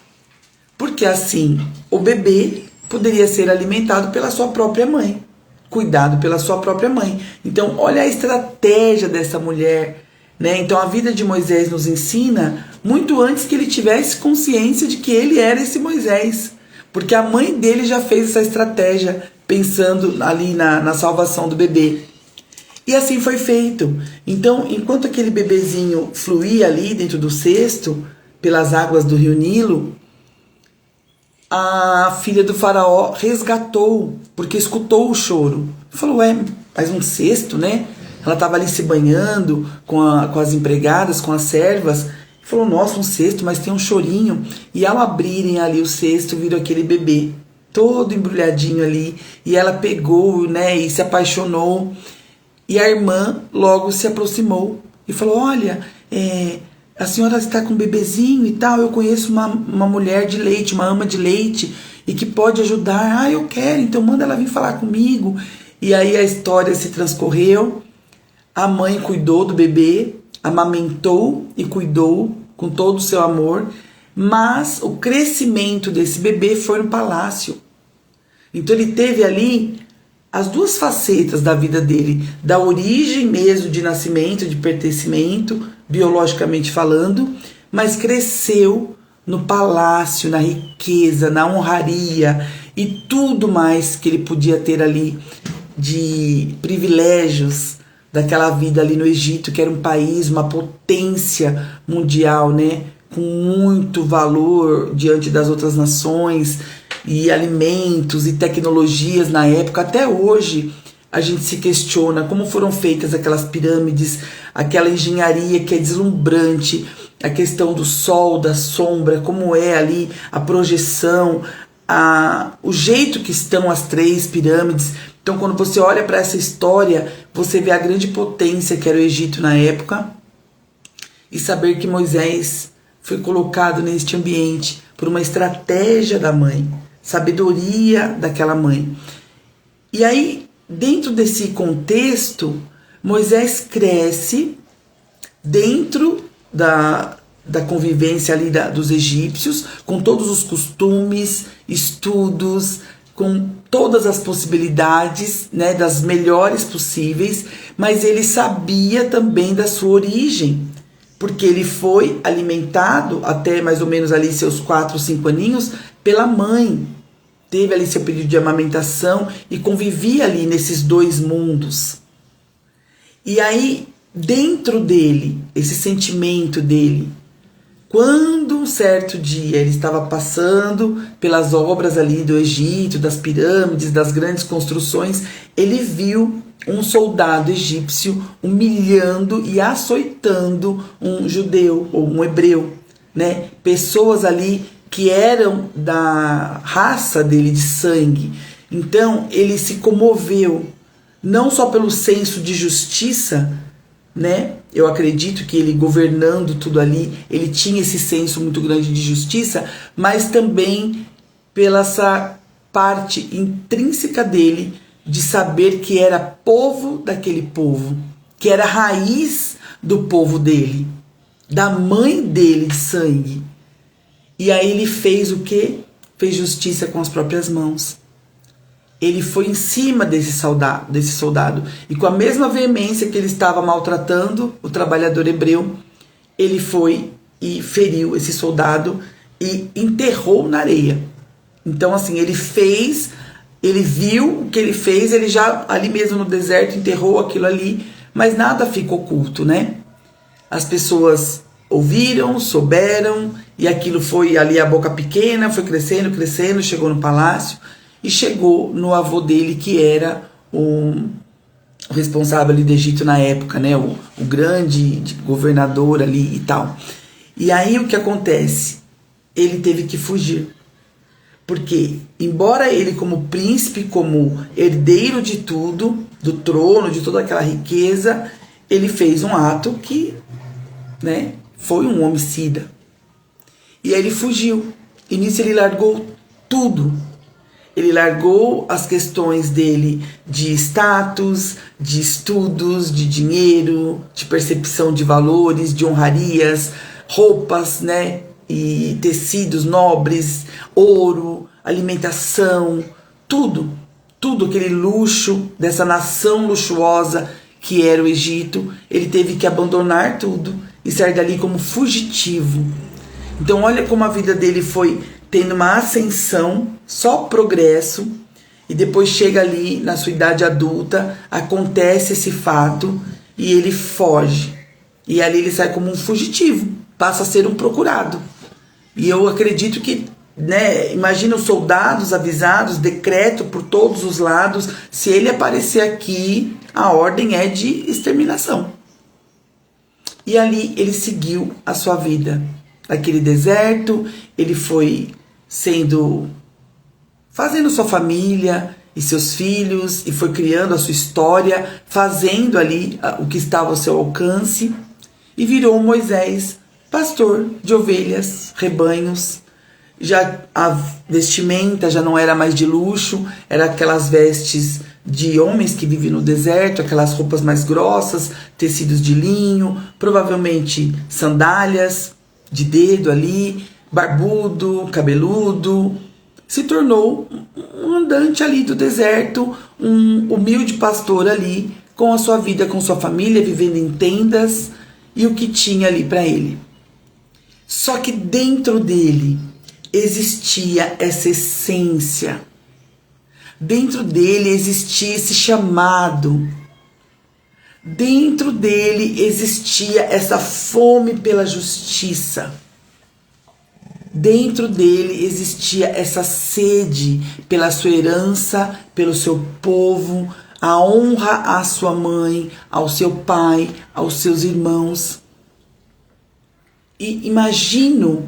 porque assim o bebê poderia ser alimentado pela sua própria mãe, cuidado pela sua própria mãe. Então olha a estratégia dessa mulher, né? Então a vida de Moisés nos ensina muito antes que ele tivesse consciência de que ele era esse Moisés, porque a mãe dele já fez essa estratégia pensando ali na salvação do bebê. E assim foi feito. Então, enquanto aquele bebezinho fluía ali dentro do cesto, pelas águas do rio Nilo, a filha do faraó resgatou, porque escutou o choro. Falou, mas um cesto, né? Ela estava ali se banhando com as empregadas, com as servas. Falou, nossa, um cesto, mas tem um chorinho. E ao abrirem ali o cesto, viram aquele bebê, todo embrulhadinho ali. E ela pegou, né, e se apaixonou. E a irmã logo se aproximou e falou, olha, a senhora está com um bebezinho e tal, eu conheço uma mulher de leite, uma ama de leite, e que pode ajudar. Ah, eu quero, então manda ela vir falar comigo. E aí a história se transcorreu, a mãe cuidou do bebê, amamentou e cuidou com todo o seu amor, mas o crescimento desse bebê foi no palácio. Então ele teve ali as duas facetas da vida dele, da origem mesmo de nascimento, de pertencimento, biologicamente falando, mas cresceu no palácio, na riqueza, na honraria e tudo mais que ele podia ter ali de privilégios daquela vida ali no Egito, que era um país, uma potência mundial, né, com muito valor diante das outras nações, e alimentos e tecnologias na época. Até hoje a gente se questiona como foram feitas aquelas pirâmides, aquela engenharia que é deslumbrante, a questão do sol, da sombra, como é ali a projeção, o jeito que estão as 3 pirâmides. Então quando você olha para essa história, você vê a grande potência que era o Egito na época, e saber que Moisés foi colocado neste ambiente por uma estratégia da mãe, sabedoria daquela mãe. E aí, dentro desse contexto, Moisés cresce dentro da convivência ali dos egípcios, com todos os costumes, estudos, com todas as possibilidades, né, das melhores possíveis, mas ele sabia também da sua origem, porque ele foi alimentado até mais ou menos ali seus 4, 5 aninhos pela mãe. Teve ali seu período de amamentação e convivia ali nesses 2 mundos. E aí, dentro dele, esse sentimento dele, quando um certo dia ele estava passando pelas obras ali do Egito, das pirâmides, das grandes construções, ele viu um soldado egípcio humilhando e açoitando um judeu ou um hebreu, né? Pessoas ali que eram da raça dele, de sangue. Então ele se comoveu, não só pelo senso de justiça, né? Eu acredito que ele, governando tudo ali, ele tinha esse senso muito grande de justiça, mas também pela essa parte intrínseca dele de saber que era povo daquele povo, que era raiz do povo dele, da mãe dele de sangue. E aí ele fez o quê? Fez justiça com as próprias mãos. Ele foi em cima desse soldado, e com a mesma veemência que ele estava maltratando o trabalhador hebreu, ele foi e feriu esse soldado e enterrou na areia. Então assim, ele viu o que ele fez, ele já ali mesmo no deserto enterrou aquilo ali, mas nada fica oculto, né? As pessoas ouviram, souberam, e aquilo foi ali a boca pequena, foi crescendo, crescendo, chegou no palácio, e chegou no avô dele, que era o responsável ali do Egito na época, né? O grande governador ali e tal. E aí o que acontece? Ele teve que fugir. Porque, embora ele como príncipe, como herdeiro de tudo, do trono, de toda aquela riqueza, ele fez um ato que, né, foi um homicida. E aí ele fugiu. E nisso ele largou tudo. Ele largou as questões dele de status, de estudos, de dinheiro, de percepção de valores, de honrarias, roupas, né? E tecidos nobres, ouro, alimentação, tudo. Tudo aquele luxo dessa nação luxuosa que era o Egito. Ele teve que abandonar tudo e sair dali como fugitivo. Então olha como a vida dele foi tendo uma ascensão, só progresso, e depois chega ali na sua idade adulta, acontece esse fato e ele foge. E ali ele sai como um fugitivo, passa a ser um procurado. E eu acredito que, né, imagina os soldados avisados, decreto por todos os lados, se ele aparecer aqui, a ordem é de exterminação. E ali ele seguiu a sua vida. Naquele deserto, ele foi fazendo sua família e seus filhos, e foi criando a sua história, fazendo ali o que estava ao seu alcance, e virou Moisés pastor de ovelhas, rebanhos. Já a vestimenta já não era mais de luxo, era aquelas vestes de homens que vivem no deserto, aquelas roupas mais grossas, tecidos de linho, provavelmente sandálias de dedo ali, barbudo, cabeludo. Se tornou um andante ali do deserto, um humilde pastor ali, com a sua vida, com sua família, vivendo em tendas e o que tinha ali para ele. Só que dentro dele existia essa essência. Dentro dele existia esse chamado. Dentro dele existia essa fome pela justiça. Dentro dele existia essa sede pela sua herança, pelo seu povo, a honra à sua mãe, ao seu pai, aos seus irmãos. E imagino,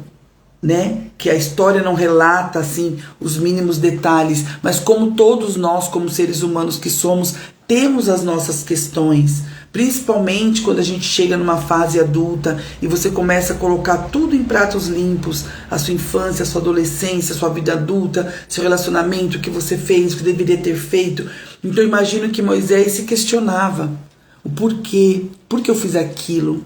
né, que a história não relata assim os mínimos detalhes, mas como todos nós, como seres humanos que somos, temos as nossas questões, principalmente quando a gente chega numa fase adulta e você começa a colocar tudo em pratos limpos, a sua infância, a sua adolescência, a sua vida adulta, seu relacionamento, o que você fez, o que deveria ter feito. Então eu imagino que Moisés se questionava o porquê, por que eu fiz aquilo?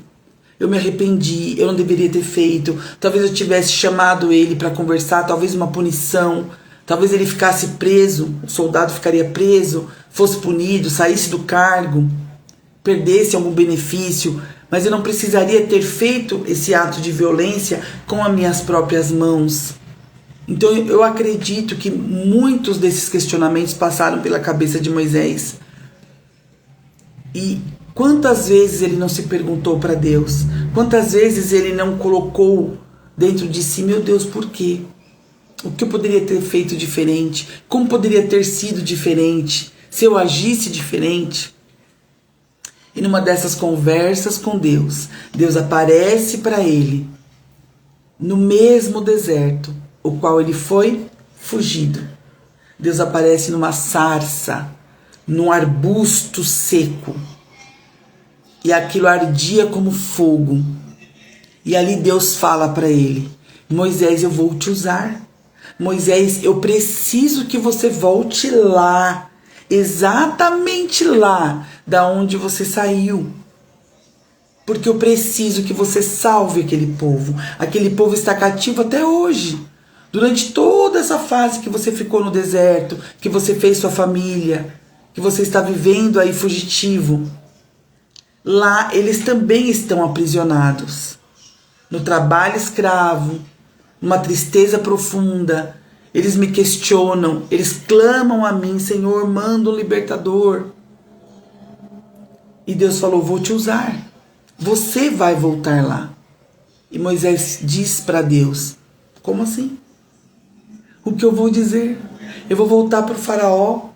Eu me arrependi, eu não deveria ter feito. Talvez eu tivesse chamado ele para conversar, talvez uma punição. Talvez ele ficasse preso, o soldado ficaria preso, fosse punido, saísse do cargo, perdesse algum benefício. Mas eu não precisaria ter feito esse ato de violência com as minhas próprias mãos. Então eu acredito que muitos desses questionamentos passaram pela cabeça de Moisés. E quantas vezes ele não se perguntou para Deus? Quantas vezes ele não colocou dentro de si, meu Deus, por quê? O que eu poderia ter feito diferente? Como poderia ter sido diferente? Se eu agisse diferente? E numa dessas conversas com Deus, Deus aparece para ele no mesmo deserto, o qual ele foi fugido. Deus aparece numa sarça, num arbusto seco. E aquilo ardia como fogo. E ali Deus fala para ele: Moisés, eu vou te usar. Moisés, eu preciso que você volte lá. Exatamente lá da onde você saiu. Porque eu preciso que você salve aquele povo. Aquele povo está cativo até hoje. Durante toda essa fase que você ficou no deserto, que você fez sua família, que você está vivendo aí fugitivo. Lá eles também estão aprisionados, no trabalho escravo, numa tristeza profunda. Eles me questionam, eles clamam a mim, Senhor, manda um libertador. E Deus falou, vou te usar, você vai voltar lá. E Moisés diz para Deus, como assim? O que eu vou dizer? Eu vou voltar para o faraó,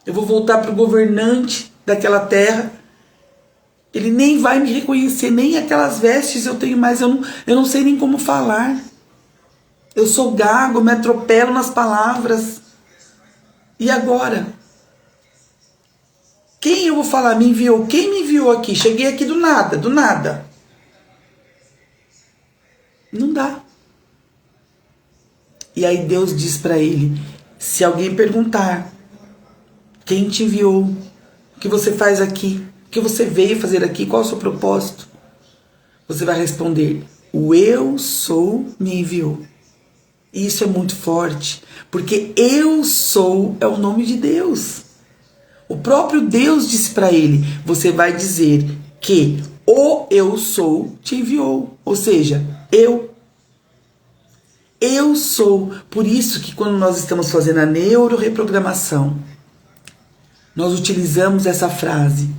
eu vou voltar para o governante daquela terra. Ele nem vai me reconhecer, nem aquelas vestes eu tenho mais, eu não sei nem como falar. Eu sou gago, me atropelo nas palavras. E agora? Quem eu vou falar me enviou? Quem me enviou aqui? Cheguei aqui do nada, do nada. Não dá. E aí Deus diz para ele, se alguém perguntar, quem te enviou? O que você faz aqui? O que você veio fazer aqui? Qual é o seu propósito? Você vai responder, o eu sou me enviou. E isso é muito forte, porque eu sou é o nome de Deus. O próprio Deus disse para ele, você vai dizer que o eu sou te enviou. Ou seja, eu sou. Por isso que quando nós estamos fazendo a neuroreprogramação, nós utilizamos essa frase,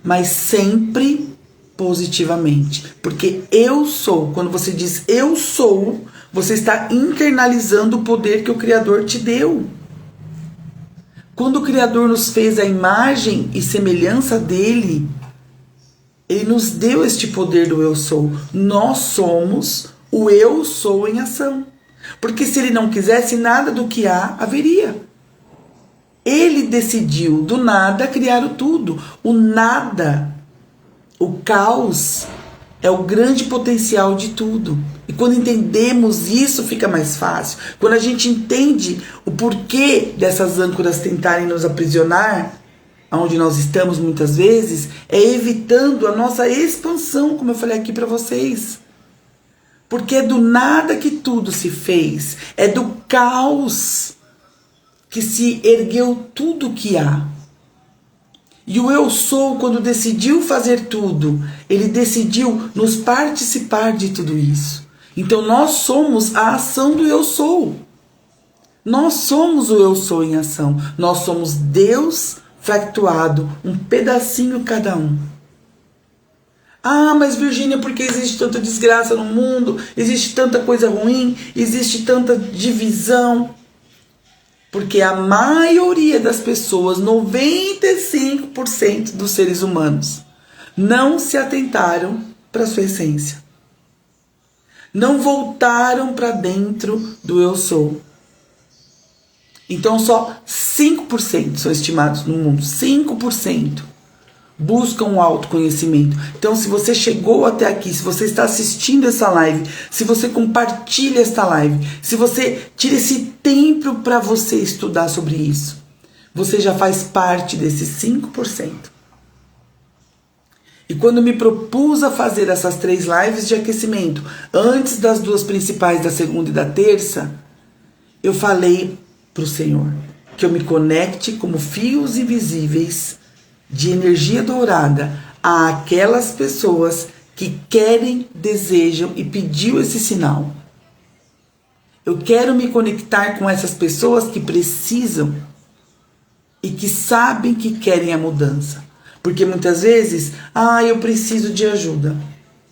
mas sempre positivamente. Porque eu sou, quando você diz eu sou, você está internalizando o poder que o Criador te deu. Quando o Criador nos fez a imagem e semelhança dele, ele nos deu este poder do eu sou. Nós somos o eu sou em ação. Porque se ele não quisesse, nada do que há haveria. Ele decidiu do nada criar o tudo. O nada, o caos, é o grande potencial de tudo. E quando entendemos isso, fica mais fácil. Quando a gente entende o porquê dessas âncoras tentarem nos aprisionar, onde nós estamos muitas vezes, é evitando a nossa expansão, como eu falei aqui para vocês. Porque é do nada que tudo se fez. É do caos que se ergueu tudo que há. E o eu sou, quando decidiu fazer tudo, ele decidiu nos participar de tudo isso. Então nós somos a ação do eu sou. Nós somos o eu sou em ação. Nós somos Deus fractuado, um pedacinho cada um. Ah, mas Virgínia, porque existe tanta desgraça no mundo, existe tanta coisa ruim, existe tanta divisão? Porque a maioria das pessoas, 95% dos seres humanos, não se atentaram para a sua essência. Não voltaram para dentro do eu sou. Então só 5% são estimados no mundo. 5% buscam o autoconhecimento. Então se você chegou até aqui, se você está assistindo essa live, se você compartilha esta live, se você tira esse tempo para você estudar sobre isso, você já faz parte desses 5%. E quando me propus a fazer essas 3 lives de aquecimento, antes das 2 principais, da segunda e da terça, eu falei para o Senhor que eu me conecte como fios invisíveis de energia dourada àquelas pessoas que querem, desejam e pediu esse sinal. Eu quero me conectar com essas pessoas que precisam e que sabem que querem a mudança. Porque muitas vezes, eu preciso de ajuda,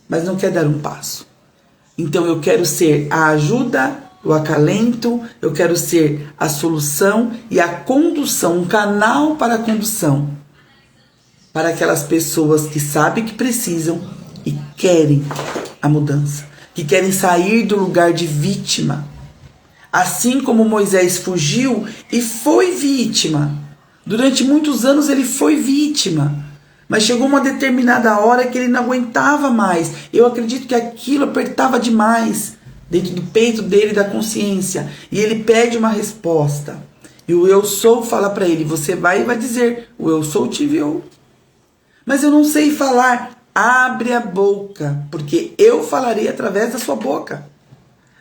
mas não quer dar um passo. Então eu quero ser a ajuda, o acalento, eu quero ser a solução e a condução, um canal para a condução para aquelas pessoas que sabem que precisam e querem a mudança, que querem sair do lugar de vítima. Assim como Moisés fugiu e foi vítima. Durante muitos anos ele foi vítima. Mas chegou uma determinada hora que ele não aguentava mais. Eu acredito que aquilo apertava demais dentro do peito dele, da consciência. E ele pede uma resposta. E o eu sou fala para ele, você vai e vai dizer, o eu sou te enviou. Mas eu não sei falar. Abre a boca, porque eu falarei através da sua boca.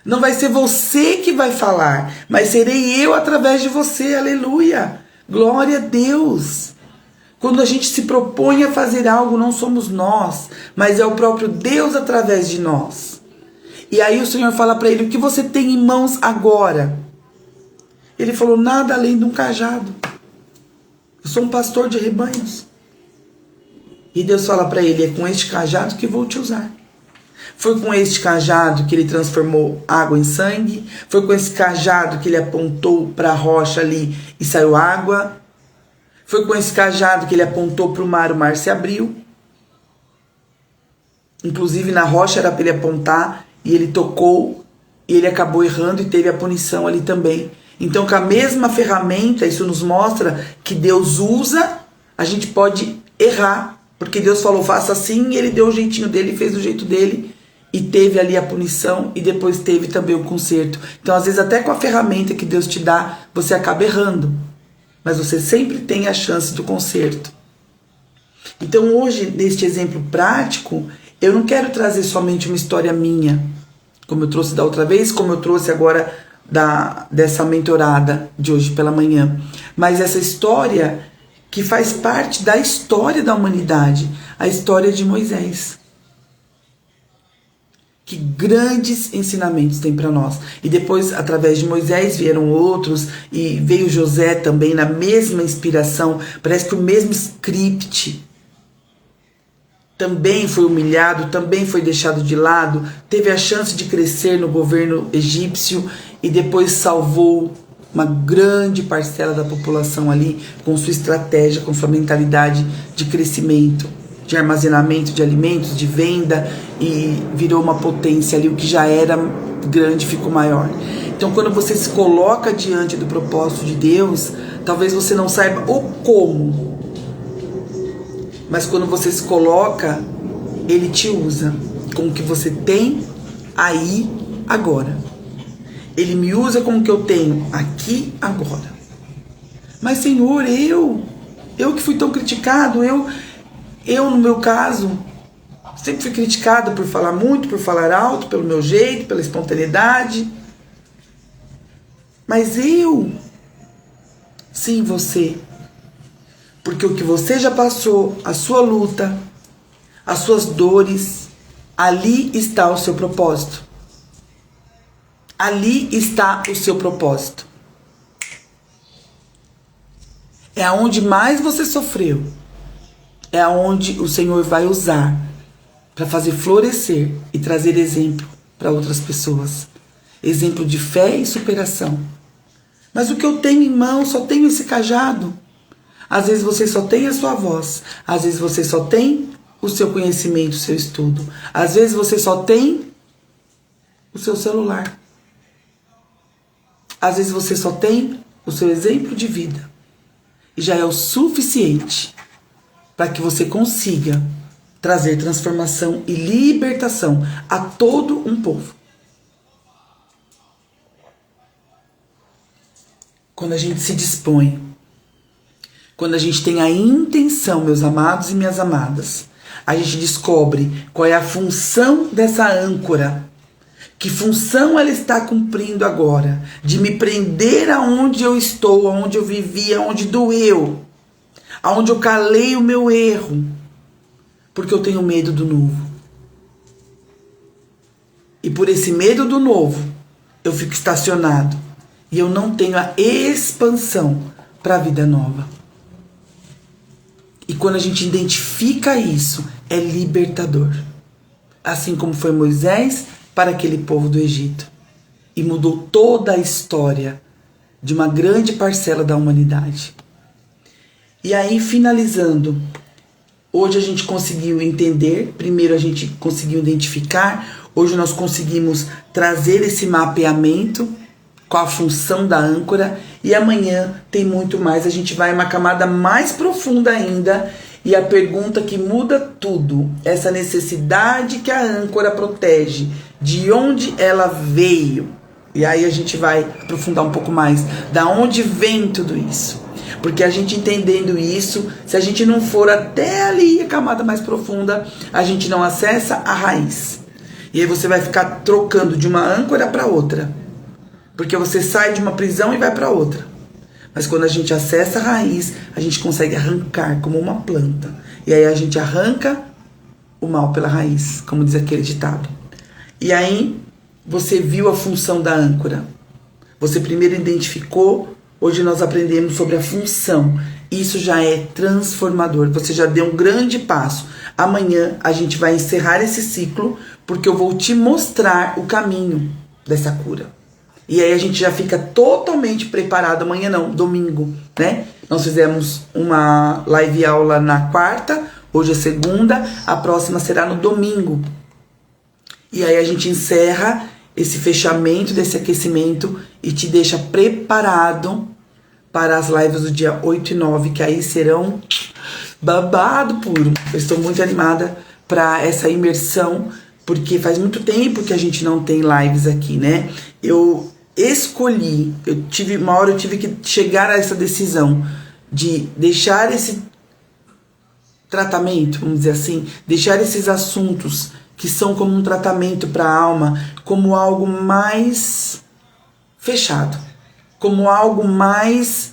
Não vai ser você que vai falar, mas serei eu através de você. Aleluia! Glória a Deus! Quando a gente se propõe a fazer algo, não somos nós, mas é o próprio Deus através de nós. E aí o Senhor fala para ele, o que você tem em mãos agora? Ele falou, nada além de um cajado. Eu sou um pastor de rebanhos. E Deus fala para ele, é com este cajado que vou te usar. Foi com este cajado que ele transformou água em sangue. Foi com esse cajado que ele apontou para a rocha ali e saiu água. Foi com esse cajado que ele apontou para o mar se abriu. Inclusive na rocha era para ele apontar e ele tocou e ele acabou errando e teve a punição ali também. Então, com a mesma ferramenta, isso nos mostra que Deus usa, a gente pode errar, porque Deus falou, faça assim, e ele deu o jeitinho dele, fez do jeito dele, e teve ali a punição, e depois teve também o conserto. Então, às vezes, até com a ferramenta que Deus te dá, você acaba errando, mas você sempre tem a chance do conserto. Então, hoje, neste exemplo prático, eu não quero trazer somente uma história minha, como eu trouxe da outra vez, como eu trouxe agora dessa mentorada de hoje pela manhã, mas essa história que faz parte da história da humanidade, a história de Moisés. Que grandes ensinamentos tem para nós. E depois, através de Moisés, vieram outros, e veio José também na mesma inspiração, parece que o mesmo script. Também foi humilhado, também foi deixado de lado, teve a chance de crescer no governo egípcio e depois salvou uma grande parcela da população ali com sua estratégia, com sua mentalidade de crescimento, de armazenamento de alimentos, de venda, e virou uma potência ali, o que já era grande ficou maior. Então, quando você se coloca diante do propósito de Deus, talvez você não saiba o como, mas quando você se coloca, Ele te usa com o que você tem aí, agora. Ele me usa com o que eu tenho aqui, agora. Mas, Senhor, eu que fui tão criticado, eu no meu caso, sempre fui criticada por falar muito, por falar alto, pelo meu jeito, pela espontaneidade. Mas sim, você. Porque o que você já passou, a sua luta, as suas dores, ali está o seu propósito. Ali está o seu propósito. É aonde mais você sofreu. É aonde o Senhor vai usar para fazer florescer e trazer exemplo para outras pessoas. Exemplo de fé e superação. Mas o que eu tenho em mão, só tenho esse cajado. Às vezes você só tem a sua voz. Às vezes você só tem o seu conhecimento, o seu estudo. Às vezes você só tem o seu celular. Às vezes você só tem o seu exemplo de vida. E já é o suficiente para que você consiga trazer transformação e libertação a todo um povo. Quando a gente se dispõe, quando a gente tem a intenção, meus amados e minhas amadas, a gente descobre qual é a função dessa âncora. Que função ela está cumprindo agora? De me prender aonde eu estou, aonde eu vivi, aonde doeu, aonde eu calei o meu erro, porque eu tenho medo do novo. E por esse medo do novo, eu fico estacionado e eu não tenho a expansão para a vida nova. E quando a gente identifica isso, é libertador. Assim como foi Moisés para aquele povo do Egito. E mudou toda a história de uma grande parcela da humanidade. E aí, finalizando, hoje a gente conseguiu entender, primeiro a gente conseguiu identificar, hoje nós conseguimos trazer esse mapeamento com a função da âncora, e amanhã tem muito mais, a gente vai uma camada mais profunda ainda, e a pergunta que muda tudo, essa necessidade que a âncora protege, de onde ela veio, e aí a gente vai aprofundar um pouco mais, da onde vem tudo isso, porque a gente entendendo isso, se a gente não for até ali a camada mais profunda, a gente não acessa a raiz, e aí você vai ficar trocando de uma âncora para outra, porque você sai de uma prisão e vai para outra. Mas quando a gente acessa a raiz, a gente consegue arrancar como uma planta. E aí a gente arranca o mal pela raiz, como diz aquele ditado. E aí você viu a função da âncora. Você primeiro identificou, hoje nós aprendemos sobre a função. Isso já é transformador. Você já deu um grande passo. Amanhã a gente vai encerrar esse ciclo, porque eu vou te mostrar o caminho dessa cura. E aí a gente já fica totalmente preparado, amanhã não, domingo, né? Nós fizemos uma live aula na quarta, hoje é segunda, a próxima será no domingo. E aí a gente encerra esse fechamento desse aquecimento e te deixa preparado para as lives do dia 8 e 9, que aí serão babado puro. Eu estou muito animada para essa imersão, porque faz muito tempo que a gente não tem lives aqui, né? Eu tive que chegar a essa decisão de deixar esse tratamento, vamos dizer assim, deixar esses assuntos que são como um tratamento para a alma, como algo mais fechado, como algo mais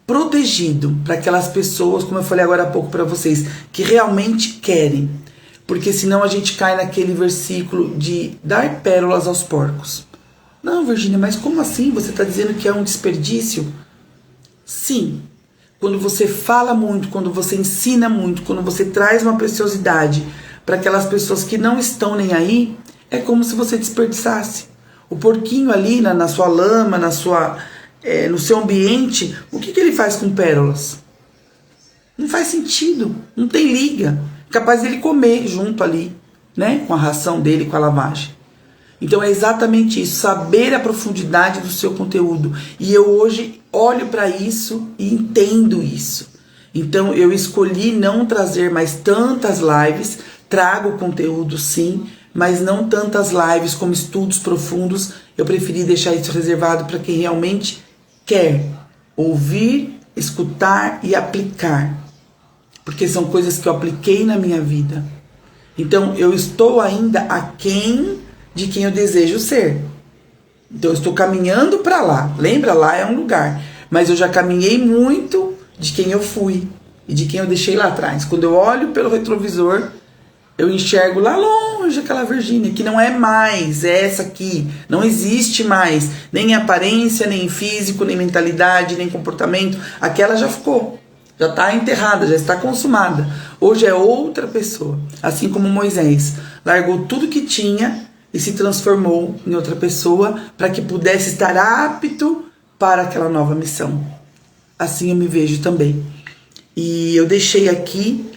protegido para aquelas pessoas, como eu falei agora há pouco para vocês, que realmente querem. Porque senão a gente cai naquele versículo de dar pérolas aos porcos. Não, Virgínia, mas como assim? Você está dizendo que é um desperdício? Sim. Quando você fala muito, quando você ensina muito, quando você traz uma preciosidade para aquelas pessoas que não estão nem aí, é como se você desperdiçasse. O porquinho ali na sua lama, no seu ambiente, o que ele faz com pérolas? Não faz sentido, não tem liga. Capaz dele comer junto ali, né? Com a ração dele, com a lavagem. Então é exatamente isso, saber a profundidade do seu conteúdo. E eu hoje olho para isso e entendo isso. Então eu escolhi não trazer mais tantas lives, trago conteúdo sim, mas não tantas lives como estudos profundos. Eu preferi deixar isso reservado para quem realmente quer ouvir, escutar e aplicar. Porque são coisas que eu apliquei na minha vida. Então eu estou ainda aquém de quem eu desejo ser. Então eu estou caminhando para lá. Lembra, lá é um lugar. Mas eu já caminhei muito de quem eu fui e de quem eu deixei lá atrás. Quando eu olho pelo retrovisor, eu enxergo lá longe aquela Virgínia, que não é mais, é essa aqui. Não existe mais, nem em aparência, nem em físico, nem mentalidade, nem comportamento. Aquela já ficou, já está enterrada, já está consumada. Hoje é outra pessoa. Assim como Moisés largou tudo que tinha e se transformou em outra pessoa para que pudesse estar apto para aquela nova missão. Assim eu me vejo também. E eu deixei aqui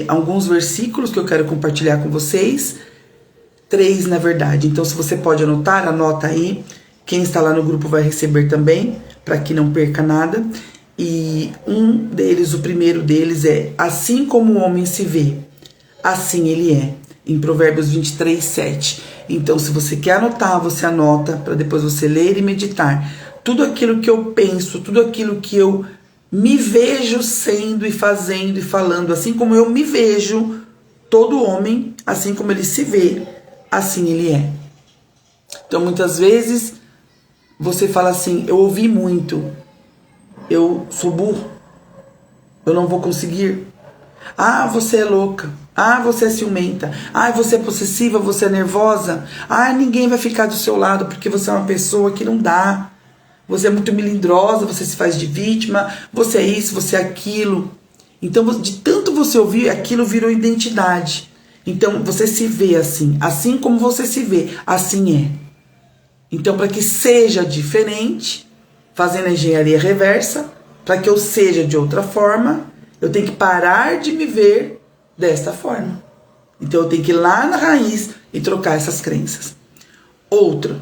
alguns versículos que eu quero compartilhar com vocês. 3, na verdade. Então, se você pode anotar, anota aí. Quem está lá no grupo vai receber também, para que não perca nada. E um deles, o primeiro deles é: assim como o homem se vê, assim ele é. Em Provérbios 23, 7. Então, se você quer anotar, você anota, para depois você ler e meditar. Tudo aquilo que eu penso, tudo aquilo que eu me vejo sendo e fazendo e falando, assim como eu me vejo, todo homem, assim como ele se vê, assim ele é. Então, muitas vezes, você fala assim: eu ouvi muito, eu sou burro, eu não vou conseguir. Ah, você é louca. Ah, você é ciumenta. Ah, você é possessiva, você é nervosa. Ah, ninguém vai ficar do seu lado porque você é uma pessoa que não dá. Você é muito melindrosa, você se faz de vítima, você é isso, você é aquilo. Então, de tanto você ouvir, aquilo virou identidade. Então, você se vê assim como você se vê, assim é. Então, para que seja diferente, fazendo a engenharia reversa, para que eu seja de outra forma, eu tenho que parar de me ver desta forma. Então eu tenho que ir lá na raiz e trocar essas crenças. Outra,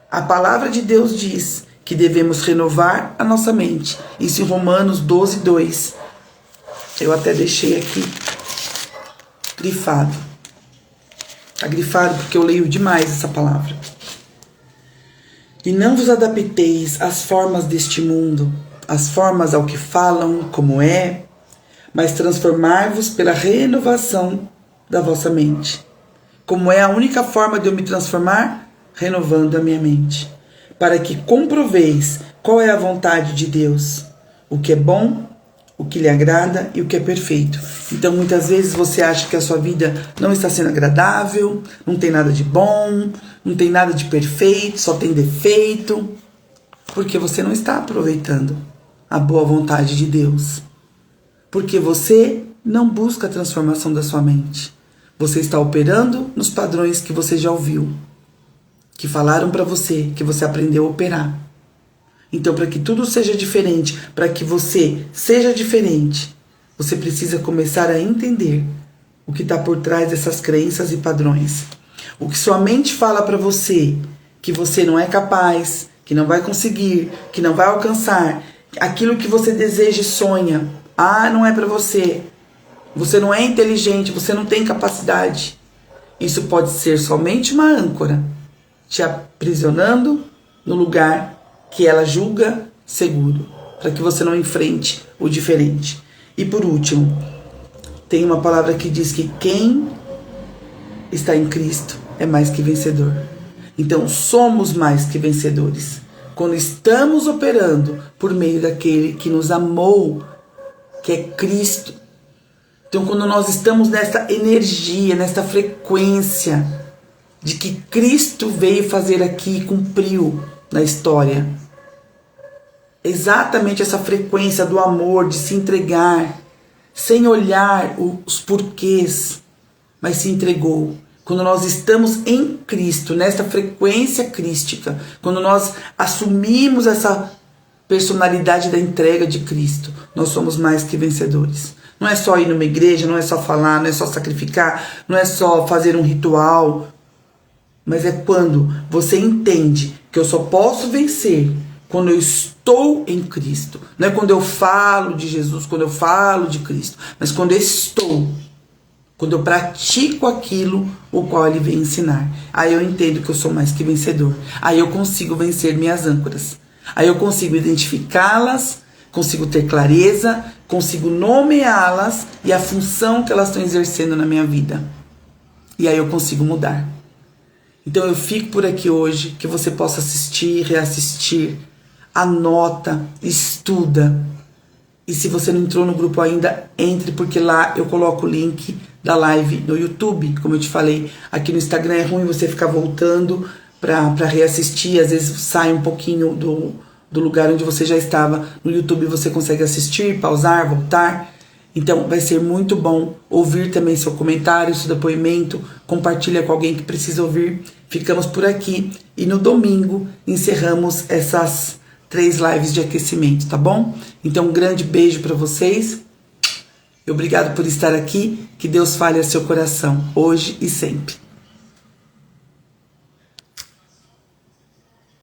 a palavra de Deus diz que devemos renovar a nossa mente. Isso em Romanos 12, 2. Eu até deixei aqui grifado. Está grifado porque eu leio demais essa palavra. E não vos adapteis às formas deste mundo, às formas ao que falam, como é, mas transformar-vos pela renovação da vossa mente. Como é a única forma de eu me transformar? Renovando a minha mente. Para que comproveis qual é a vontade de Deus, o que é bom, o que lhe agrada e o que é perfeito. Então, muitas vezes você acha que a sua vida não está sendo agradável, não tem nada de bom, não tem nada de perfeito, só tem defeito, porque você não está aproveitando a boa vontade de Deus. Porque você não busca a transformação da sua mente. Você está operando nos padrões que você já ouviu, que falaram para você, que você aprendeu a operar. Então, para que tudo seja diferente, para que você seja diferente, você precisa começar a entender o que está por trás dessas crenças e padrões. O que sua mente fala para você, que você não é capaz, que não vai conseguir, que não vai alcançar, aquilo que você deseja e sonha, não é para você. Você não é inteligente, você não tem capacidade. Isso pode ser somente uma âncora, te aprisionando no lugar que ela julga seguro, para que você não enfrente o diferente. E por último, tem uma palavra que diz que quem está em Cristo é mais que vencedor. Então somos mais que vencedores quando estamos operando por meio daquele que nos amou, que é Cristo. Então, quando nós estamos nessa energia, nessa frequência de que Cristo veio fazer aqui e cumpriu na história, exatamente essa frequência do amor, de se entregar, sem olhar os porquês, mas se entregou. Quando nós estamos em Cristo, nessa frequência crística, quando nós assumimos essa personalidade da entrega de Cristo, nós somos mais que vencedores. Não é só ir numa igreja, não é só falar, não é só sacrificar, não é só fazer um ritual. Mas é quando você entende que eu só posso vencer quando eu estou em Cristo. Não é quando eu falo de Jesus, quando eu falo de Cristo, mas quando eu estou, quando eu pratico aquilo o qual Ele vem ensinar. Aí eu entendo que eu sou mais que vencedor. Aí eu consigo vencer minhas âncoras. Aí eu consigo identificá-las, consigo ter clareza, consigo nomeá-las e a função que elas estão exercendo na minha vida. E aí eu consigo mudar. Então eu fico por aqui hoje, que você possa assistir, reassistir, anota, estuda. E se você não entrou no grupo ainda, entre, porque lá eu coloco o link da live no YouTube. Como eu te falei, aqui no Instagram é ruim você ficar voltando para reassistir, às vezes sai um pouquinho do lugar onde você já estava. No YouTube você consegue assistir, pausar, voltar. Então vai ser muito bom ouvir também seu comentário, seu depoimento, compartilha com alguém que precisa ouvir. Ficamos por aqui e no domingo encerramos essas 3 lives de aquecimento, tá bom? Então um grande beijo para vocês. Obrigado por estar aqui. Que Deus fale a seu coração, hoje e sempre.